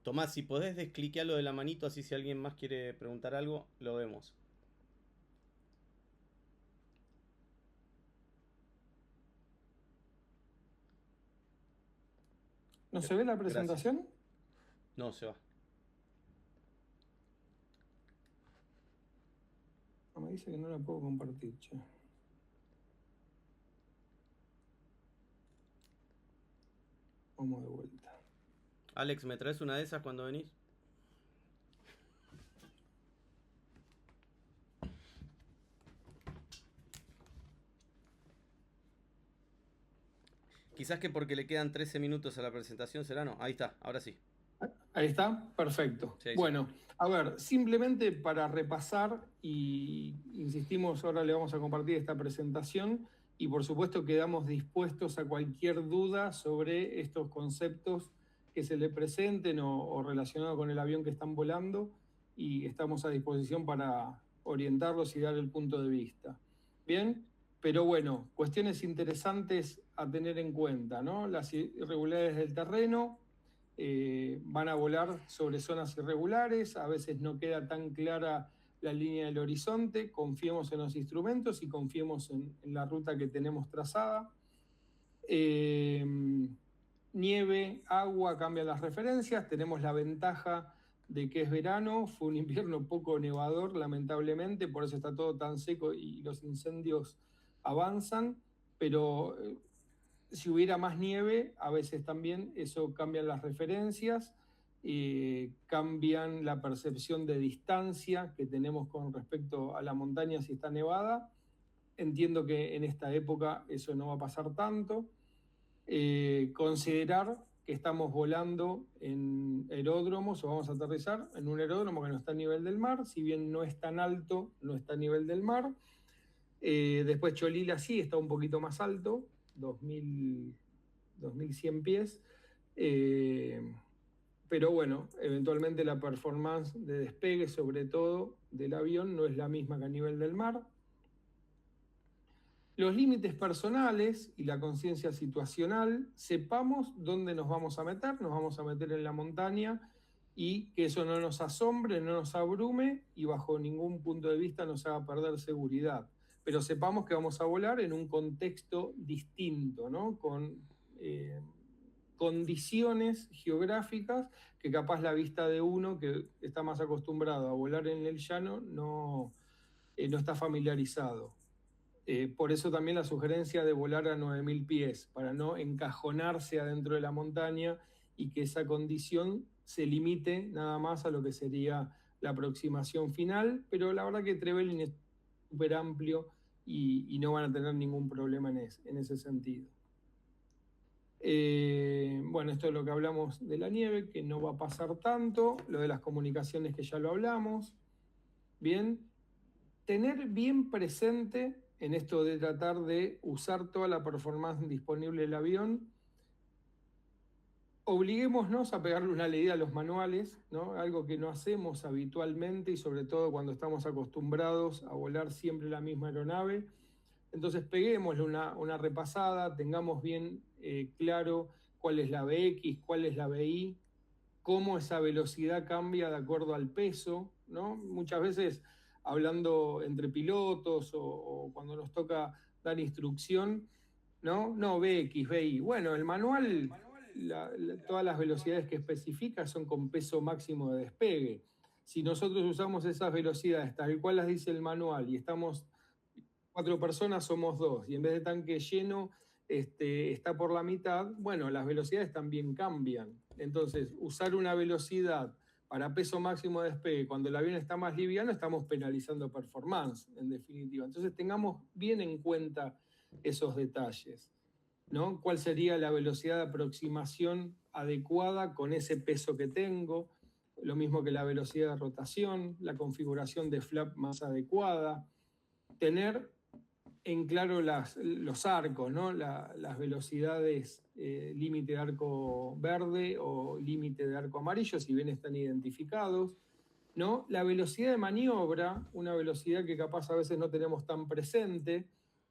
Tomás, si podés descliquear lo de la manito, así si alguien más quiere preguntar algo, lo vemos. ¿No se ve la presentación? Gracias. No, se va. Me dice que no la puedo compartir, che. Vamos de vuelta. Alex, ¿me traes una de esas cuando venís? Quizás que porque le quedan 13 minutos a la presentación será, no. Ahí está, ahora sí. Ahí está, perfecto. Sí, bueno, a ver, simplemente para repasar, y insistimos, ahora le vamos a compartir esta presentación, y por supuesto quedamos dispuestos a cualquier duda sobre estos conceptos que se le presenten o relacionados con el avión que están volando, y estamos a disposición para orientarlos y dar el punto de vista. Bien, pero bueno, cuestiones interesantes a tener en cuenta, ¿no? Las irregularidades del terreno. Van a volar sobre zonas irregulares, a veces no queda tan clara la línea del horizonte, confiemos en los instrumentos y confiemos en la ruta que tenemos trazada. Nieve, agua, cambian las referencias, tenemos la ventaja de que es verano, fue un invierno poco nevador lamentablemente, por eso está todo tan seco y los incendios avanzan, pero si hubiera más nieve, a veces también eso cambian las referencias, cambian la percepción de distancia que tenemos con respecto a la montaña si está nevada. Entiendo que en esta época eso no va a pasar tanto. Considerar que estamos volando en aeródromos o vamos a aterrizar en un aeródromo que no está a nivel del mar, si bien no es tan alto, no está a nivel del mar. Después Cholila sí está un poquito más alto, 2100 pies, pero bueno, eventualmente la performance de despegue, sobre todo del avión, no es la misma que a nivel del mar. Los límites personales y la conciencia situacional, sepamos dónde nos vamos a meter en la montaña y que eso no nos asombre, no nos abrume y bajo ningún punto de vista nos haga perder seguridad. Pero sepamos que vamos a volar en un contexto distinto, ¿no? Con condiciones geográficas que capaz la vista de uno que está más acostumbrado a volar en el llano no está familiarizado. Por eso también la sugerencia de volar a 9.000 pies, para no encajonarse adentro de la montaña y que esa condición se limite nada más a lo que sería la aproximación final, pero la verdad que Trevelin es súper amplio y no van a tener ningún problema en ese sentido. Bueno, esto es lo que hablamos de la nieve, que no va a pasar tanto, lo de las comunicaciones que ya lo hablamos. Bien, tener bien presente en esto de tratar de usar toda la performance disponible del avión, obliguémonos a pegarle una leída a los manuales, ¿no? Algo que no hacemos habitualmente y sobre todo cuando estamos acostumbrados a volar siempre la misma aeronave. Entonces peguémosle una repasada, tengamos bien claro cuál es la BX, cuál es la BI, cómo esa velocidad cambia de acuerdo al peso, ¿no? Muchas veces hablando entre pilotos o cuando nos toca dar instrucción, ¿no? No, BX, BI. Bueno, el manual, todas las velocidades que especifica son con peso máximo de despegue. Si nosotros usamos esas velocidades tal cual las dice el manual y estamos 4 personas, somos 2, y en vez de tanque lleno está por la mitad, bueno, las velocidades también cambian. Entonces, usar una velocidad para peso máximo de despegue, cuando el avión está más liviano, estamos penalizando performance, en definitiva. Entonces, tengamos bien en cuenta esos detalles, ¿no? ¿Cuál sería la velocidad de aproximación adecuada con ese peso que tengo? Lo mismo que la velocidad de rotación, la configuración de flap más adecuada. Tener en claro los arcos, ¿no? Las velocidades límite de arco verde o límite de arco amarillo, si bien están identificados, ¿no? La velocidad de maniobra, una velocidad que capaz a veces no tenemos tan presente,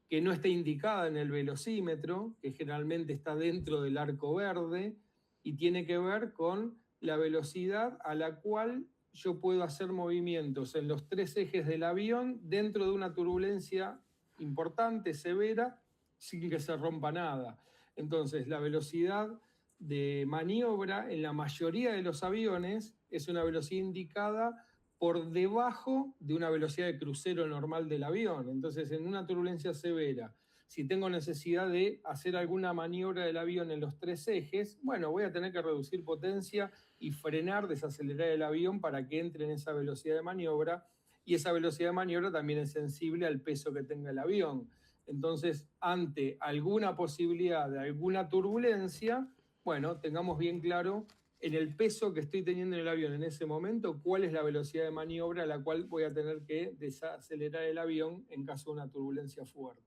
que no está indicada en el velocímetro, que generalmente está dentro del arco verde, y tiene que ver con la velocidad a la cual yo puedo hacer movimientos en los 3 ejes del avión dentro de una turbulencia importante, severa, sin que se rompa nada. Entonces, la velocidad de maniobra en la mayoría de los aviones es una velocidad indicada por debajo de una velocidad de crucero normal del avión. Entonces, en una turbulencia severa, si tengo necesidad de hacer alguna maniobra del avión en los 3 ejes, bueno, voy a tener que reducir potencia y frenar, desacelerar el avión para que entre en esa velocidad de maniobra, y esa velocidad de maniobra también es sensible al peso que tenga el avión. Entonces, ante alguna posibilidad de alguna turbulencia, bueno, tengamos bien claro en el peso que estoy teniendo en el avión en ese momento, cuál es la velocidad de maniobra a la cual voy a tener que desacelerar el avión en caso de una turbulencia fuerte.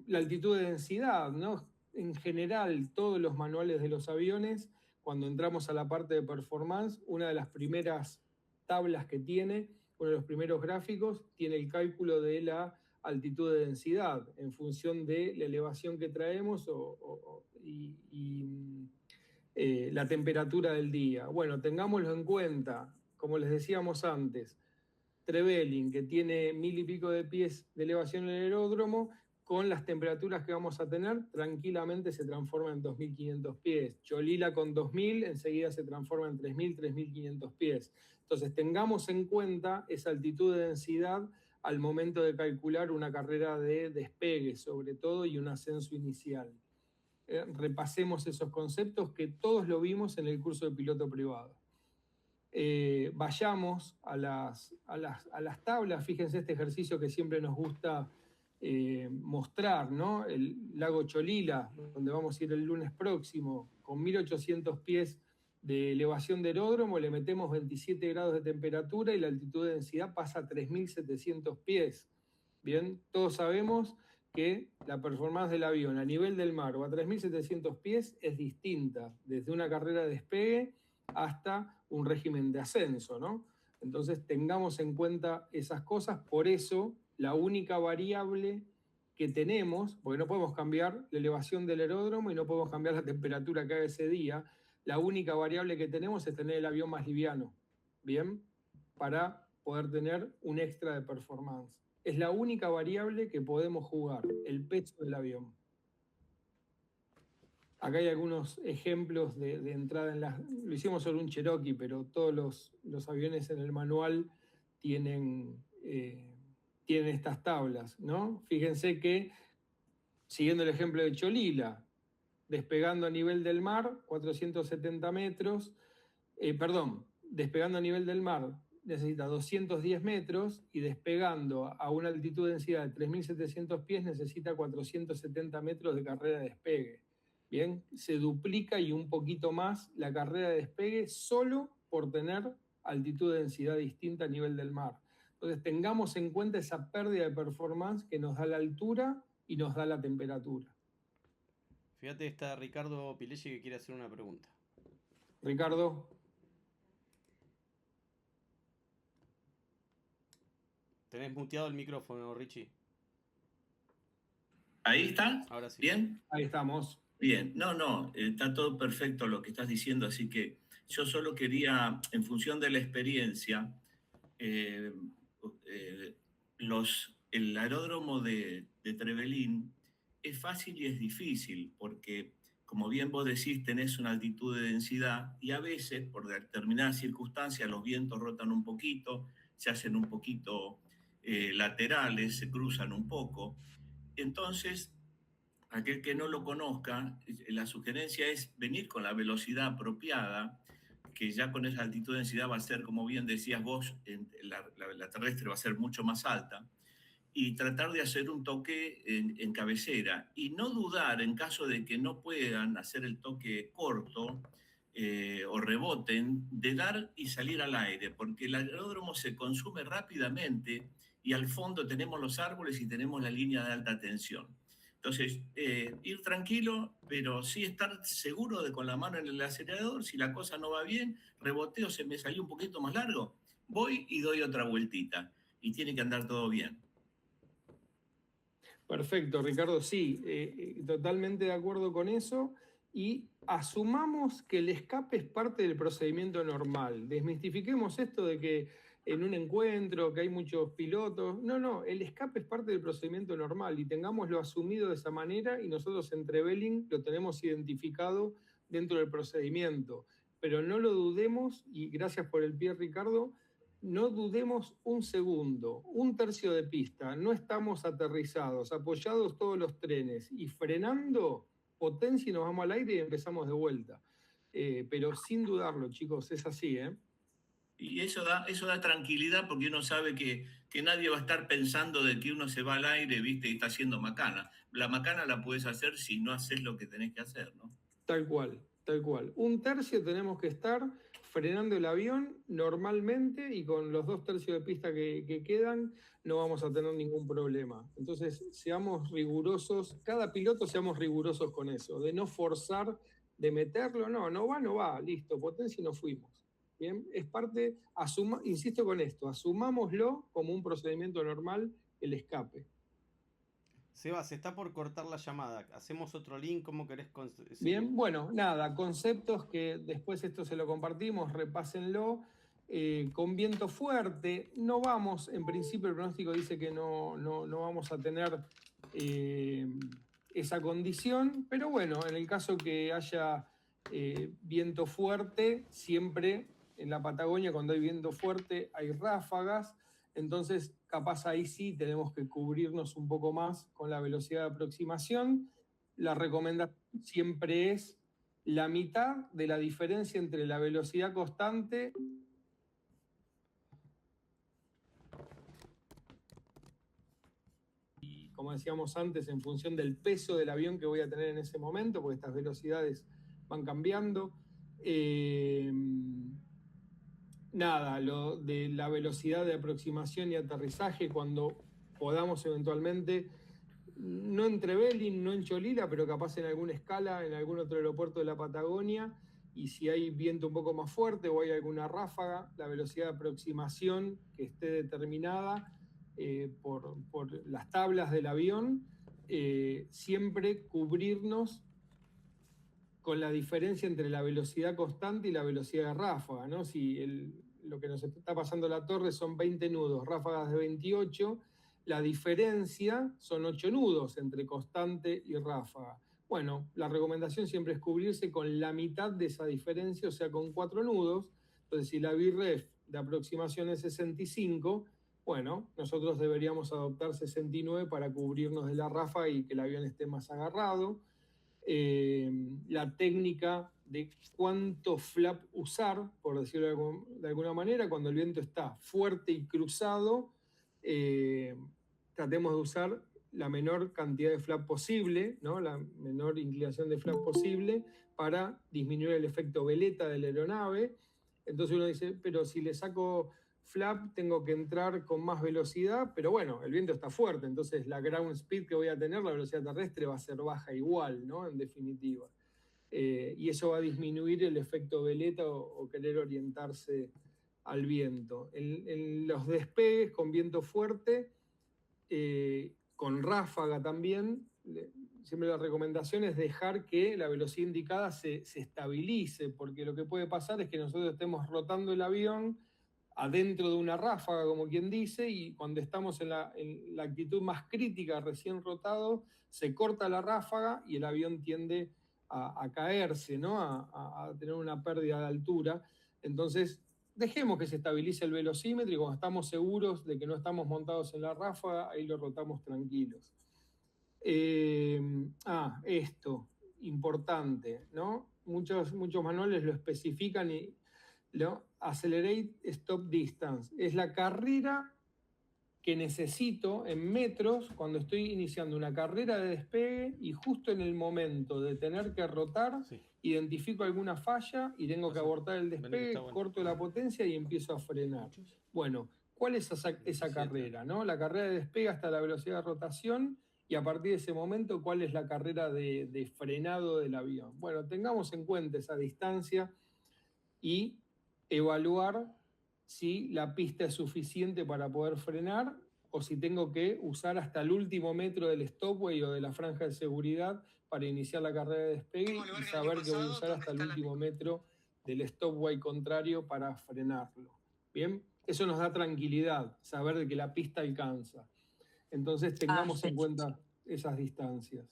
La altitud de densidad, ¿no? En general, todos los manuales de los aviones, cuando entramos a la parte de performance, una de las primeras tablas que tiene, uno de los primeros gráficos, tiene el cálculo de la altitud de densidad en función de la elevación que traemos y la temperatura del día. Bueno, tengámoslo en cuenta. como les decíamos antes, Trevelin, que tiene 1000 y pico de pies de elevación en el aeródromo, con las temperaturas que vamos a tener, tranquilamente se transforma en 2500 pies. Cholila con 2000, enseguida se transforma en 3000, 3500 pies. Entonces, tengamos en cuenta esa altitud de densidad al momento de calcular una carrera de despegue, sobre todo, y un ascenso inicial. Repasemos esos conceptos que todos lo vimos en el curso de piloto privado. Vayamos a las tablas. Fíjense este ejercicio que siempre nos gusta mostrar, ¿no? El lago Cholila, donde vamos a ir el lunes próximo, con 1800 pies de elevación de aeródromo, le metemos 27 grados de temperatura y la altitud de densidad pasa a 3700 pies. Bien, todos sabemos que la performance del avión a nivel del mar o a 3700 pies es distinta, desde una carrera de despegue hasta un régimen de ascenso, ¿no? Entonces tengamos en cuenta esas cosas. Por eso la única variable que tenemos, porque no podemos cambiar la elevación del aeródromo y no podemos cambiar la temperatura que haga ese día, la única variable que tenemos es tener el avión más liviano, ¿bien? Para poder tener un extra de performance. Es la única variable que podemos jugar, el peso del avión. Acá hay algunos ejemplos de entrada en las... Lo hicimos sobre un Cherokee, pero todos los aviones en el manual tienen estas tablas, ¿no? Fíjense que, siguiendo el ejemplo de Cholila, despegando a nivel del mar, 470 metros, despegando a nivel del mar necesita 210 metros y despegando a una altitud de densidad de 3700 pies necesita 470 metros de carrera de despegue. Bien, se duplica y un poquito más la carrera de despegue solo por tener altitud de densidad distinta a nivel del mar. Entonces tengamos en cuenta esa pérdida de performance que nos da la altura y nos da la temperatura. Fíjate, está Ricardo Pilesi que quiere hacer una pregunta. Ricardo. Tenés muteado el micrófono, Richie. ¿Ahí está? Ahora sí. ¿Bien? Ahí estamos. Bien. No, está todo perfecto lo que estás diciendo, así que yo solo quería, en función de la experiencia, el aeródromo de Trevelin es fácil y es difícil, porque como bien vos decís, tenés una altitud de densidad y a veces, por determinadas circunstancias, los vientos rotan un poquito, se hacen un poquito laterales, se cruzan un poco. Entonces, aquel que no lo conozca, la sugerencia es venir con la velocidad apropiada, que ya con esa altitud de densidad va a ser, como bien decías vos, la terrestre va a ser mucho más alta, y tratar de hacer un toque en cabecera. Y no dudar, en caso de que no puedan hacer el toque corto o reboten, de dar y salir al aire, porque el aeródromo se consume rápidamente y al fondo tenemos los árboles y tenemos la línea de alta tensión. Entonces, ir tranquilo, pero sí estar seguro de con la mano en el acelerador. Si la cosa no va bien, reboteo, se me salió un poquito más largo, voy y doy otra vueltita. Y tiene que andar todo bien. Perfecto, Ricardo. Sí, totalmente de acuerdo con eso. Y asumamos que el escape es parte del procedimiento normal. Desmistifiquemos esto de que en un encuentro, que hay muchos pilotos. No, el escape es parte del procedimiento normal y tengámoslo asumido de esa manera y nosotros en Trevelin lo tenemos identificado dentro del procedimiento. Pero no lo dudemos, y gracias por el pie, Ricardo, no dudemos un segundo, un tercio de pista, no estamos aterrizados, apoyados todos los trenes y frenando, potencia y nos vamos al aire y empezamos de vuelta. Pero sin dudarlo, chicos, es así, ¿eh? Y eso da tranquilidad porque uno sabe que nadie va a estar pensando de que uno se va al aire, ¿viste? Y está haciendo macana. La macana la puedes hacer si no haces lo que tenés que hacer, ¿no? Tal cual, tal cual. Un tercio tenemos que estar frenando el avión normalmente y con los 2 tercios de pista que quedan no vamos a tener ningún problema. Entonces, seamos rigurosos, cada piloto seamos rigurosos con eso, de no forzar, de meterlo, no va, listo, potencia y nos fuimos. Bien, es parte, insisto con esto, asumámoslo como un procedimiento normal, el escape. Seba, se está por cortar la llamada. ¿Hacemos otro link? ¿Cómo querés? Bien, bueno, nada, conceptos que después esto se lo compartimos, repásenlo. con viento fuerte. No vamos, en principio el pronóstico dice que no vamos a tener esa condición, pero bueno, en el caso que haya viento fuerte, siempre en la Patagonia cuando hay viento fuerte hay ráfagas, entonces capaz ahí sí tenemos que cubrirnos un poco más con la velocidad de aproximación. La recomendación siempre es la mitad de la diferencia entre la velocidad constante y, como decíamos antes, en función del peso del avión que voy a tener en ese momento, porque estas velocidades van cambiando. Nada, lo de la velocidad de aproximación y aterrizaje cuando podamos eventualmente, no en Trevelin, no en Cholila, pero capaz en alguna escala, en algún otro aeropuerto de la Patagonia, y si hay viento un poco más fuerte o hay alguna ráfaga, la velocidad de aproximación que esté determinada por las tablas del avión, siempre cubrirnos con la diferencia entre la velocidad constante y la velocidad de ráfaga, ¿no? Si lo que nos está pasando la torre son 20 nudos, ráfagas de 28, la diferencia son 8 nudos entre constante y ráfaga. Bueno, la recomendación siempre es cubrirse con la mitad de esa diferencia, o sea, con 4 nudos. Entonces, si la VREF de aproximación es 65, bueno, nosotros deberíamos adoptar 69 para cubrirnos de la ráfaga y que el avión esté más agarrado. La técnica de cuánto flap usar, por decirlo de alguna manera, cuando el viento está fuerte y cruzado, tratemos de usar la menor cantidad de flap posible, ¿no? La menor inclinación de flap posible para disminuir el efecto veleta de la aeronave. Entonces uno dice, pero si le saco flap tengo que entrar con más velocidad, pero bueno, el viento está fuerte, entonces la ground speed que voy a tener, la velocidad terrestre va a ser baja igual, ¿no? En definitiva. Y eso va a disminuir el efecto veleta o querer orientarse al viento. En los despegues con viento fuerte, con ráfaga también, siempre la recomendación es dejar que la velocidad indicada se estabilice, porque lo que puede pasar es que nosotros estemos rotando el avión adentro de una ráfaga, como quien dice, y cuando estamos en la actitud más crítica, recién rotado, se corta la ráfaga y el avión tiende a caerse, ¿no? A tener una pérdida de altura. Entonces, dejemos que se estabilice el velocímetro y cuando estamos seguros de que no estamos montados en la ráfaga, ahí lo rotamos tranquilos. Esto, importante, ¿no? Muchos manuales lo especifican y Accelerate Stop Distance. Es la carrera que necesito en metros cuando estoy iniciando una carrera de despegue y justo en el momento de tener que rotar, identifico alguna falla y tengo que abortar el despegue, corto la potencia y empiezo a frenar. Bueno, ¿cuál es esa carrera, ¿no? La carrera de despegue hasta la velocidad de rotación y a partir de ese momento, ¿cuál es la carrera de frenado del avión? Bueno, tengamos en cuenta esa distancia y evaluar si la pista es suficiente para poder frenar o si tengo que usar hasta el último metro del stopway o de la franja de seguridad para iniciar la carrera de despegue y saber que voy a usar hasta el último metro del stopway contrario para frenarlo. Bien, eso nos da tranquilidad, saber de que la pista alcanza. Entonces tengamos en cuenta esas distancias.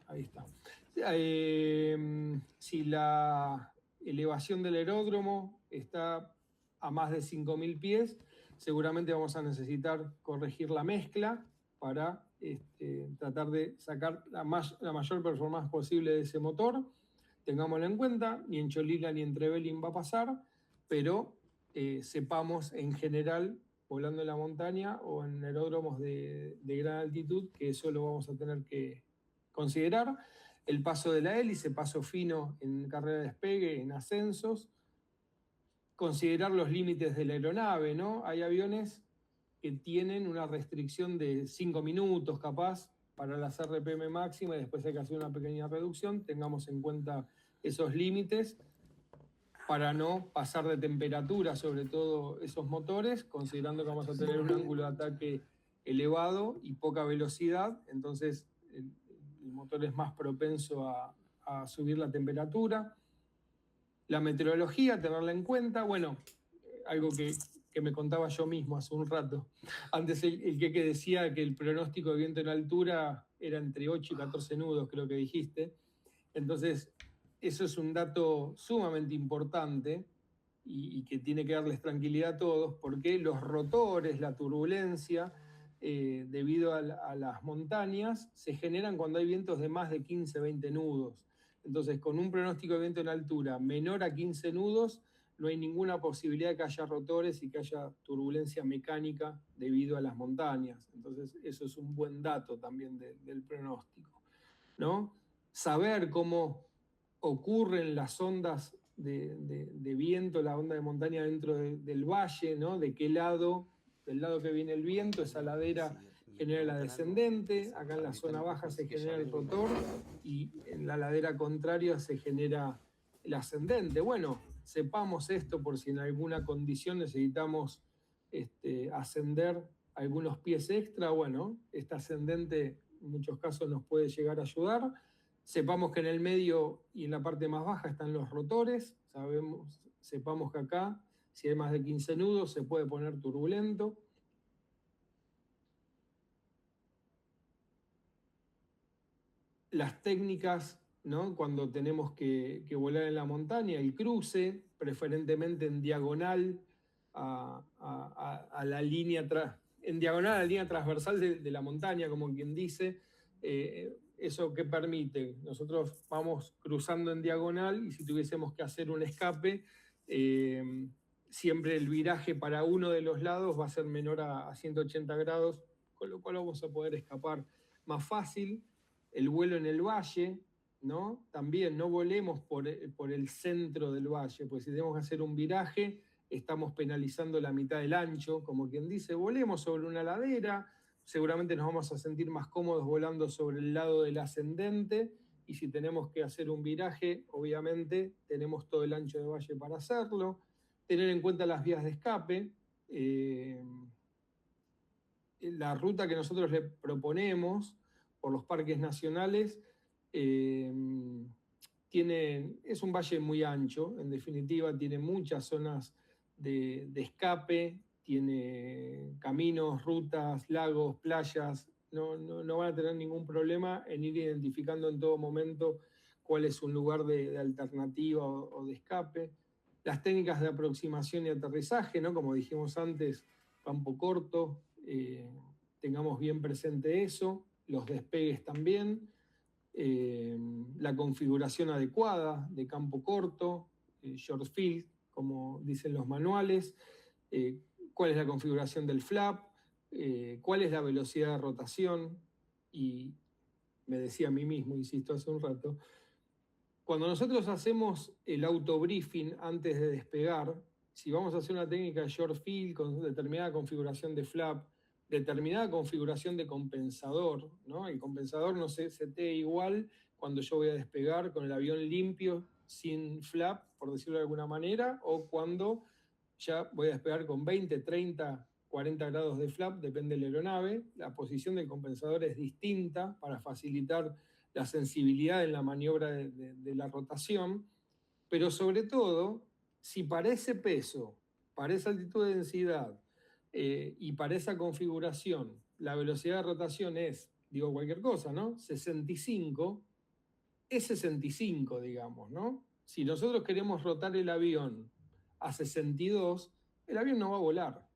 Ahí está. Si la elevación del aeródromo está a más de 5.000 pies, seguramente vamos a necesitar corregir la mezcla para tratar de sacar la mayor performance posible de ese motor. Tengámoslo en cuenta, ni en Cholila ni en Trevelin va a pasar, pero sepamos en general, volando en la montaña o en aeródromos de gran altitud, que eso lo vamos a tener que considerar. El paso de la hélice, paso fino en carrera de despegue, en ascensos. Considerar los límites de la aeronave, ¿no? Hay aviones que tienen una restricción de 5 minutos capaz para las RPM máxima y después hay que hacer una pequeña reducción. Tengamos en cuenta esos límites para no pasar de temperatura, sobre todo esos motores, considerando que vamos a tener un ángulo de ataque elevado y poca velocidad, entonces el motor es más propenso a subir la temperatura. La meteorología, tenerla en cuenta, bueno, algo que me contaba yo mismo hace un rato. Antes el que decía que el pronóstico de viento en altura era entre 8 y 14 nudos, creo que dijiste. Entonces, eso es un dato sumamente importante y que tiene que darles tranquilidad a todos, porque los rotores, la turbulencia, debido a las montañas, se generan cuando hay vientos de más de 15, 20 nudos. Entonces, con un pronóstico de viento en altura menor a 15 nudos, no hay ninguna posibilidad de que haya rotores y que haya turbulencia mecánica debido a las montañas. Entonces, eso es un buen dato también del pronóstico, ¿no? Saber cómo ocurren las ondas de viento, la onda de montaña dentro del valle, ¿no? De qué lado, del lado que viene el viento, esa ladera genera la descendente, acá en la zona baja se genera el rotor y en la ladera contraria se genera el ascendente. Bueno, sepamos esto por si en alguna condición necesitamos ascender algunos pies extra. Bueno, este ascendente en muchos casos nos puede llegar a ayudar. Sepamos que en el medio y en la parte más baja están los rotores. Sepamos que acá, si hay más de 15 nudos, se puede poner turbulento. Las técnicas, ¿no? Cuando tenemos que volar en la montaña, el cruce, preferentemente en diagonal a la línea en diagonal a la línea transversal de la montaña, como quien dice. ¿Eso qué permite? Nosotros vamos cruzando en diagonal y si tuviésemos que hacer un escape, siempre el viraje para uno de los lados va a ser menor a 180 grados, con lo cual vamos a poder escapar más fácil. El vuelo en el valle, ¿no? También no volemos por el centro del valle, pues si tenemos que hacer un viraje, estamos penalizando la mitad del ancho, como quien dice, volemos sobre una ladera, seguramente nos vamos a sentir más cómodos volando sobre el lado del ascendente, y si tenemos que hacer un viraje, obviamente tenemos todo el ancho de valle para hacerlo. Tener en cuenta las vías de escape. La ruta que nosotros le proponemos por los parques nacionales es un valle muy ancho, en definitiva tiene muchas zonas de escape, tiene caminos, rutas, lagos, playas. No van a tener ningún problema en ir identificando en todo momento cuál es un lugar de alternativa o de escape. Las técnicas de aproximación y aterrizaje, ¿no? Como dijimos antes, campo corto, tengamos bien presente eso, los despegues también, la configuración adecuada de campo corto, short field, como dicen los manuales, cuál es la configuración del flap, cuál es la velocidad de rotación. Y me decía a mí mismo, insisto hace un rato, cuando nosotros hacemos el autobriefing antes de despegar, si vamos a hacer una técnica de short field con determinada configuración de flap, determinada configuración de compensador, ¿no? El compensador no se setee igual cuando yo voy a despegar con el avión limpio, sin flap, por decirlo de alguna manera, o cuando ya voy a despegar con 20, 30, 40 grados de flap, depende de la aeronave. La posición del compensador es distinta para facilitar la sensibilidad en la maniobra de la rotación, pero sobre todo, si para ese peso, para esa altitud de densidad y para esa configuración, la velocidad de rotación es, digo cualquier cosa, ¿no? 65, es 65, digamos, ¿no? Si nosotros queremos rotar el avión a 62, el avión no va a volar.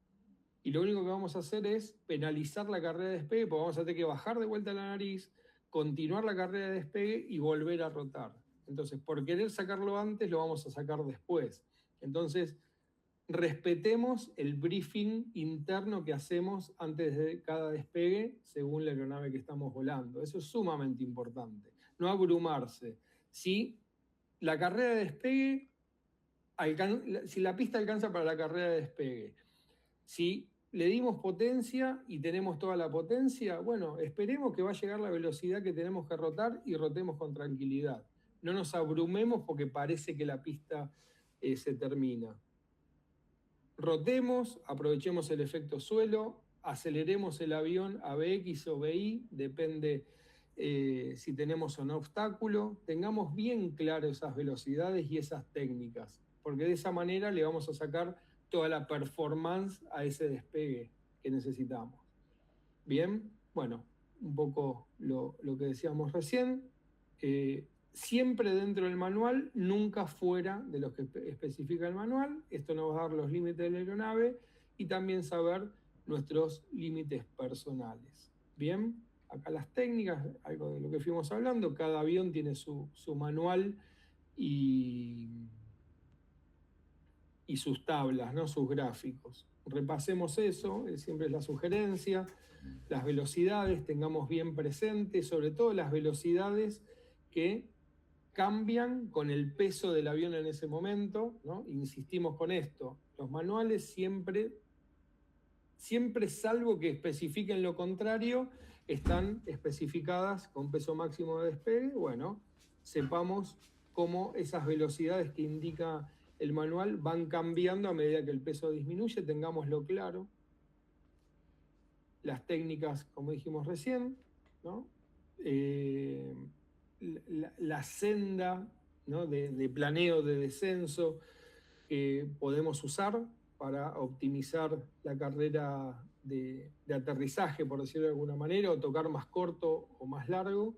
Y lo único que vamos a hacer es penalizar la carrera de despegue, porque vamos a tener que bajar de vuelta la nariz, continuar la carrera de despegue y volver a rotar. Entonces, por querer sacarlo antes, lo vamos a sacar después. Entonces, respetemos el briefing interno que hacemos antes de cada despegue según la aeronave que estamos volando. Eso es sumamente importante. No abrumarse. Si la carrera de despegue, si la pista alcanza para la carrera de despegue, si le dimos potencia y tenemos toda la potencia, bueno, esperemos que va a llegar la velocidad que tenemos que rotar y rotemos con tranquilidad. No nos abrumemos porque parece que la pista se termina. Rotemos, aprovechemos el efecto suelo, aceleremos el avión a BX o BI, depende si tenemos o no obstáculo, tengamos bien claro esas velocidades y esas técnicas, porque de esa manera le vamos a sacar toda la performance a ese despegue que necesitamos. Bien, bueno, un poco lo que decíamos recién, siempre dentro del manual, nunca fuera de lo que especifica el manual. Esto nos va a dar los límites de la aeronave y también saber nuestros límites personales. Bien, acá las técnicas, algo de lo que fuimos hablando, cada avión tiene su manual y sus tablas, ¿no? Sus gráficos. Repasemos eso, siempre es la sugerencia. Las velocidades, tengamos bien presentes, sobre todo las velocidades que cambian con el peso del avión en ese momento, ¿no? Insistimos con esto, los manuales siempre, salvo que especifiquen lo contrario, están especificadas con peso máximo de despegue. Bueno, sepamos cómo esas velocidades que indica el manual van cambiando a medida que el peso disminuye, tengámoslo claro. Las técnicas, como dijimos recién, ¿no? La senda, ¿no? de planeo de descenso que podemos usar para optimizar la carrera de aterrizaje, por decirlo de alguna manera, o tocar más corto o más largo.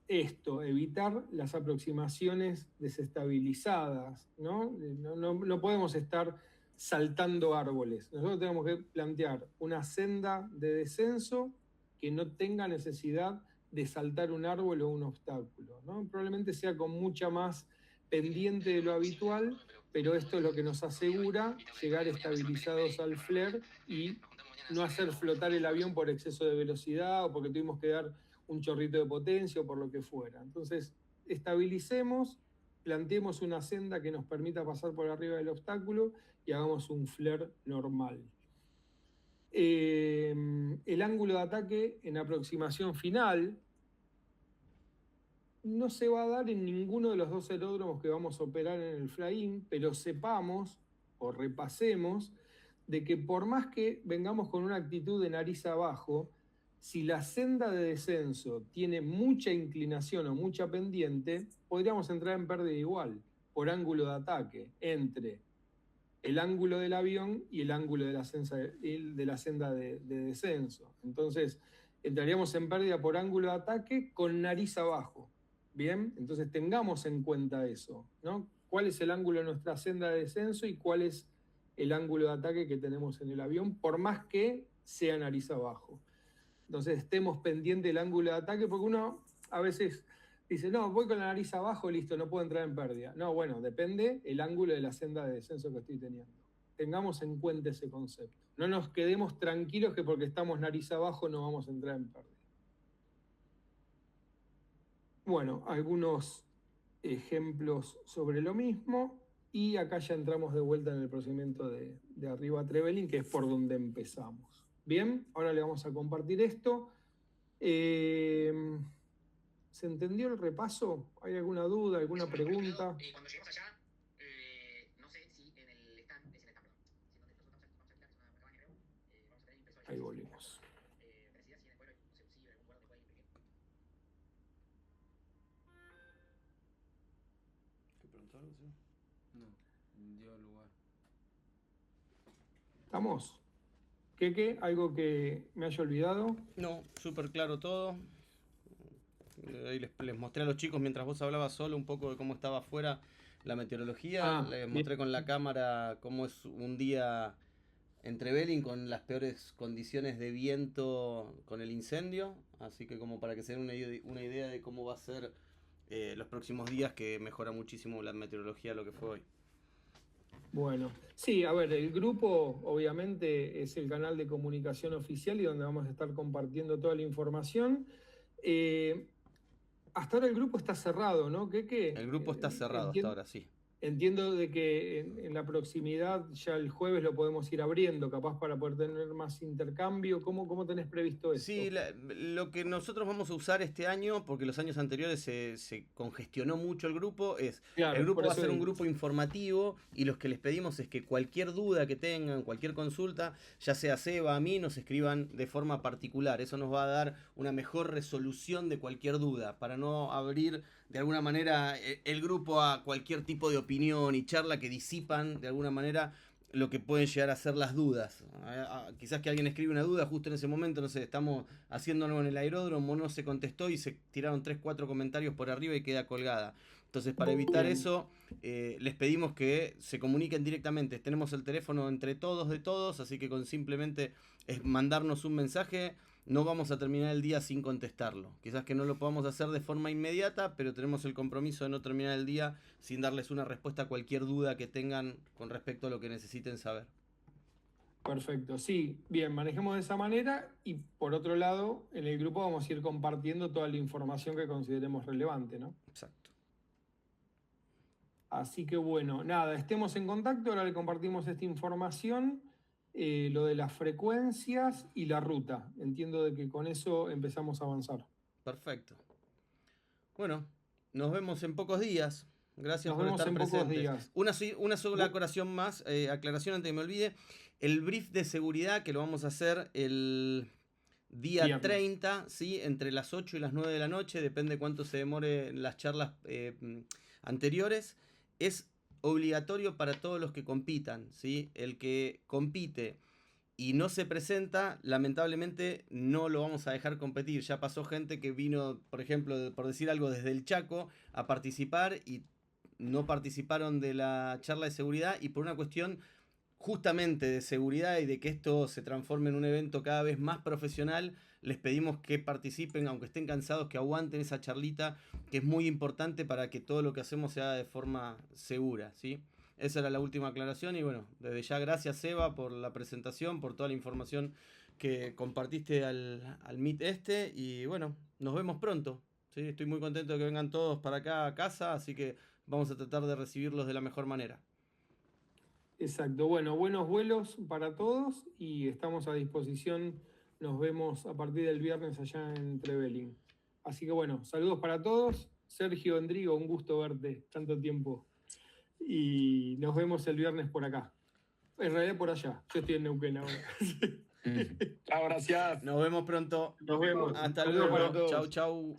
Evitar las aproximaciones desestabilizadas, ¿no? No podemos estar saltando árboles. Nosotros tenemos que plantear una senda de descenso que no tenga necesidad de saltar un árbol o un obstáculo, ¿no? Probablemente sea con mucha más pendiente de lo habitual, pero esto es lo que nos asegura llegar estabilizados al flare y no hacer flotar el avión por exceso de velocidad o porque tuvimos que dar un chorrito de potencia o por lo que fuera. Entonces, estabilicemos, planteemos una senda que nos permita pasar por arriba del obstáculo y hagamos un flare normal. El ángulo de ataque en aproximación final no se va a dar en ninguno de los dos aeródromos que vamos a operar en el fly-in, pero sepamos o repasemos de que por más que vengamos con una actitud de nariz abajo, si la senda de descenso tiene mucha inclinación o mucha pendiente, podríamos entrar en pérdida igual, por ángulo de ataque, entre el ángulo del avión y el ángulo de la senda de descenso. Entonces, entraríamos en pérdida por ángulo de ataque con nariz abajo. Bien, entonces tengamos en cuenta eso, ¿no? ¿Cuál es el ángulo de nuestra senda de descenso y cuál es el ángulo de ataque que tenemos en el avión, por más que sea nariz abajo? Entonces estemos pendientes del ángulo de ataque, porque uno a veces dice, no, voy con la nariz abajo, listo, no puedo entrar en pérdida. No, bueno, depende el ángulo de la senda de descenso que estoy teniendo. Tengamos en cuenta ese concepto. No nos quedemos tranquilos que porque estamos nariz abajo no vamos a entrar en pérdida. Bueno, algunos ejemplos sobre lo mismo, y acá ya entramos de vuelta en el procedimiento de arriba Trevelin, que es por donde empezamos. Bien, ahora le vamos a compartir esto. ¿Se entendió el repaso? ¿Hay alguna duda, alguna pregunta? Cuando lleguemos allá, no sé si en el stand, Ahí volvimos. No, dio lugar. ¿Estamos? ¿Qué? ¿Algo que me haya olvidado? No, súper claro todo. Ahí les mostré a los chicos mientras vos hablabas solo un poco de cómo estaba afuera la meteorología. Les mostré con la cámara cómo es un día en Trevelin con las peores condiciones de viento con el incendio. Así que como para que se den una idea de cómo va a ser los próximos días, que mejora muchísimo la meteorología de lo que fue hoy. Bueno, sí, a ver, el grupo obviamente es el canal de comunicación oficial y donde vamos a estar compartiendo toda la información. Hasta ahora el grupo está cerrado, ¿no? ¿Qué? El grupo está cerrado hasta ahora, sí. entiendo de que en la proximidad ya el jueves lo podemos ir abriendo, capaz para poder tener más intercambio. ¿Cómo tenés previsto eso? Sí, lo que nosotros vamos a usar este año, porque los años anteriores se congestionó mucho el grupo, Claro, el grupo por va a eso ser un digo. grupo informativo y los que les pedimos es que cualquier duda que tengan, cualquier consulta, ya sea Seba, a mí, nos escriban de forma particular. Eso nos va a dar una mejor resolución de cualquier duda, para no abrir de alguna manera el grupo a cualquier tipo de opinión y charla que disipan de alguna manera lo que pueden llegar a ser las dudas. Quizás que alguien escribe una duda justo en ese momento, no sé, estamos haciendo algo en el aeródromo, no se contestó y se tiraron 3-4 comentarios por arriba y queda colgada. Entonces, para evitar eso, les pedimos que se comuniquen directamente. Tenemos el teléfono entre todos de todos, así que con simplemente mandarnos un mensaje, no vamos a terminar el día sin contestarlo. Quizás que no lo podamos hacer de forma inmediata, pero tenemos el compromiso de no terminar el día sin darles una respuesta a cualquier duda que tengan con respecto a lo que necesiten saber. Perfecto, sí, bien, manejemos de esa manera y por otro lado, en el grupo vamos a ir compartiendo toda la información que consideremos relevante, ¿no? Exacto. Así que bueno, nada, estemos en contacto, ahora le compartimos esta información, lo de las frecuencias y la ruta. Entiendo de que con eso empezamos a avanzar. Perfecto. Bueno, nos vemos en pocos días. Gracias por estar en presentes. pocos días. Una sola aclaración más, aclaración antes que me olvide. El brief de seguridad que lo vamos a hacer el día Viernes. 30, ¿sí? Entre las 8 y las 9 de la noche, depende cuánto se demore las charlas anteriores. Es obligatorio para todos los que compitan, ¿sí? El que compite y no se presenta, lamentablemente no lo vamos a dejar competir. Ya pasó gente que vino, por ejemplo, por decir algo, desde el Chaco a participar y no participaron de la charla de seguridad, y por una cuestión justamente de seguridad y de que esto se transforme en un evento cada vez más profesional, les pedimos que participen, aunque estén cansados, que aguanten esa charlita, que es muy importante para que todo lo que hacemos sea de forma segura, ¿sí? Esa era la última aclaración y bueno, desde ya gracias Seba por la presentación, por toda la información que compartiste al Meet y bueno, nos vemos pronto, ¿sí? Estoy muy contento de que vengan todos para acá a casa, así que vamos a tratar de recibirlos de la mejor manera. Exacto, bueno, buenos vuelos para todos y estamos a disposición. Nos vemos a partir del viernes allá en Trevelin. Así que bueno, saludos para todos. Sergio, Endrigo, un gusto verte tanto tiempo. Y nos vemos el viernes por acá. En realidad por allá. Yo estoy en Neuquén ahora. Chao, gracias. Nos vemos pronto. Nos vemos. Hasta Saludos luego. para todos. Chau, chau.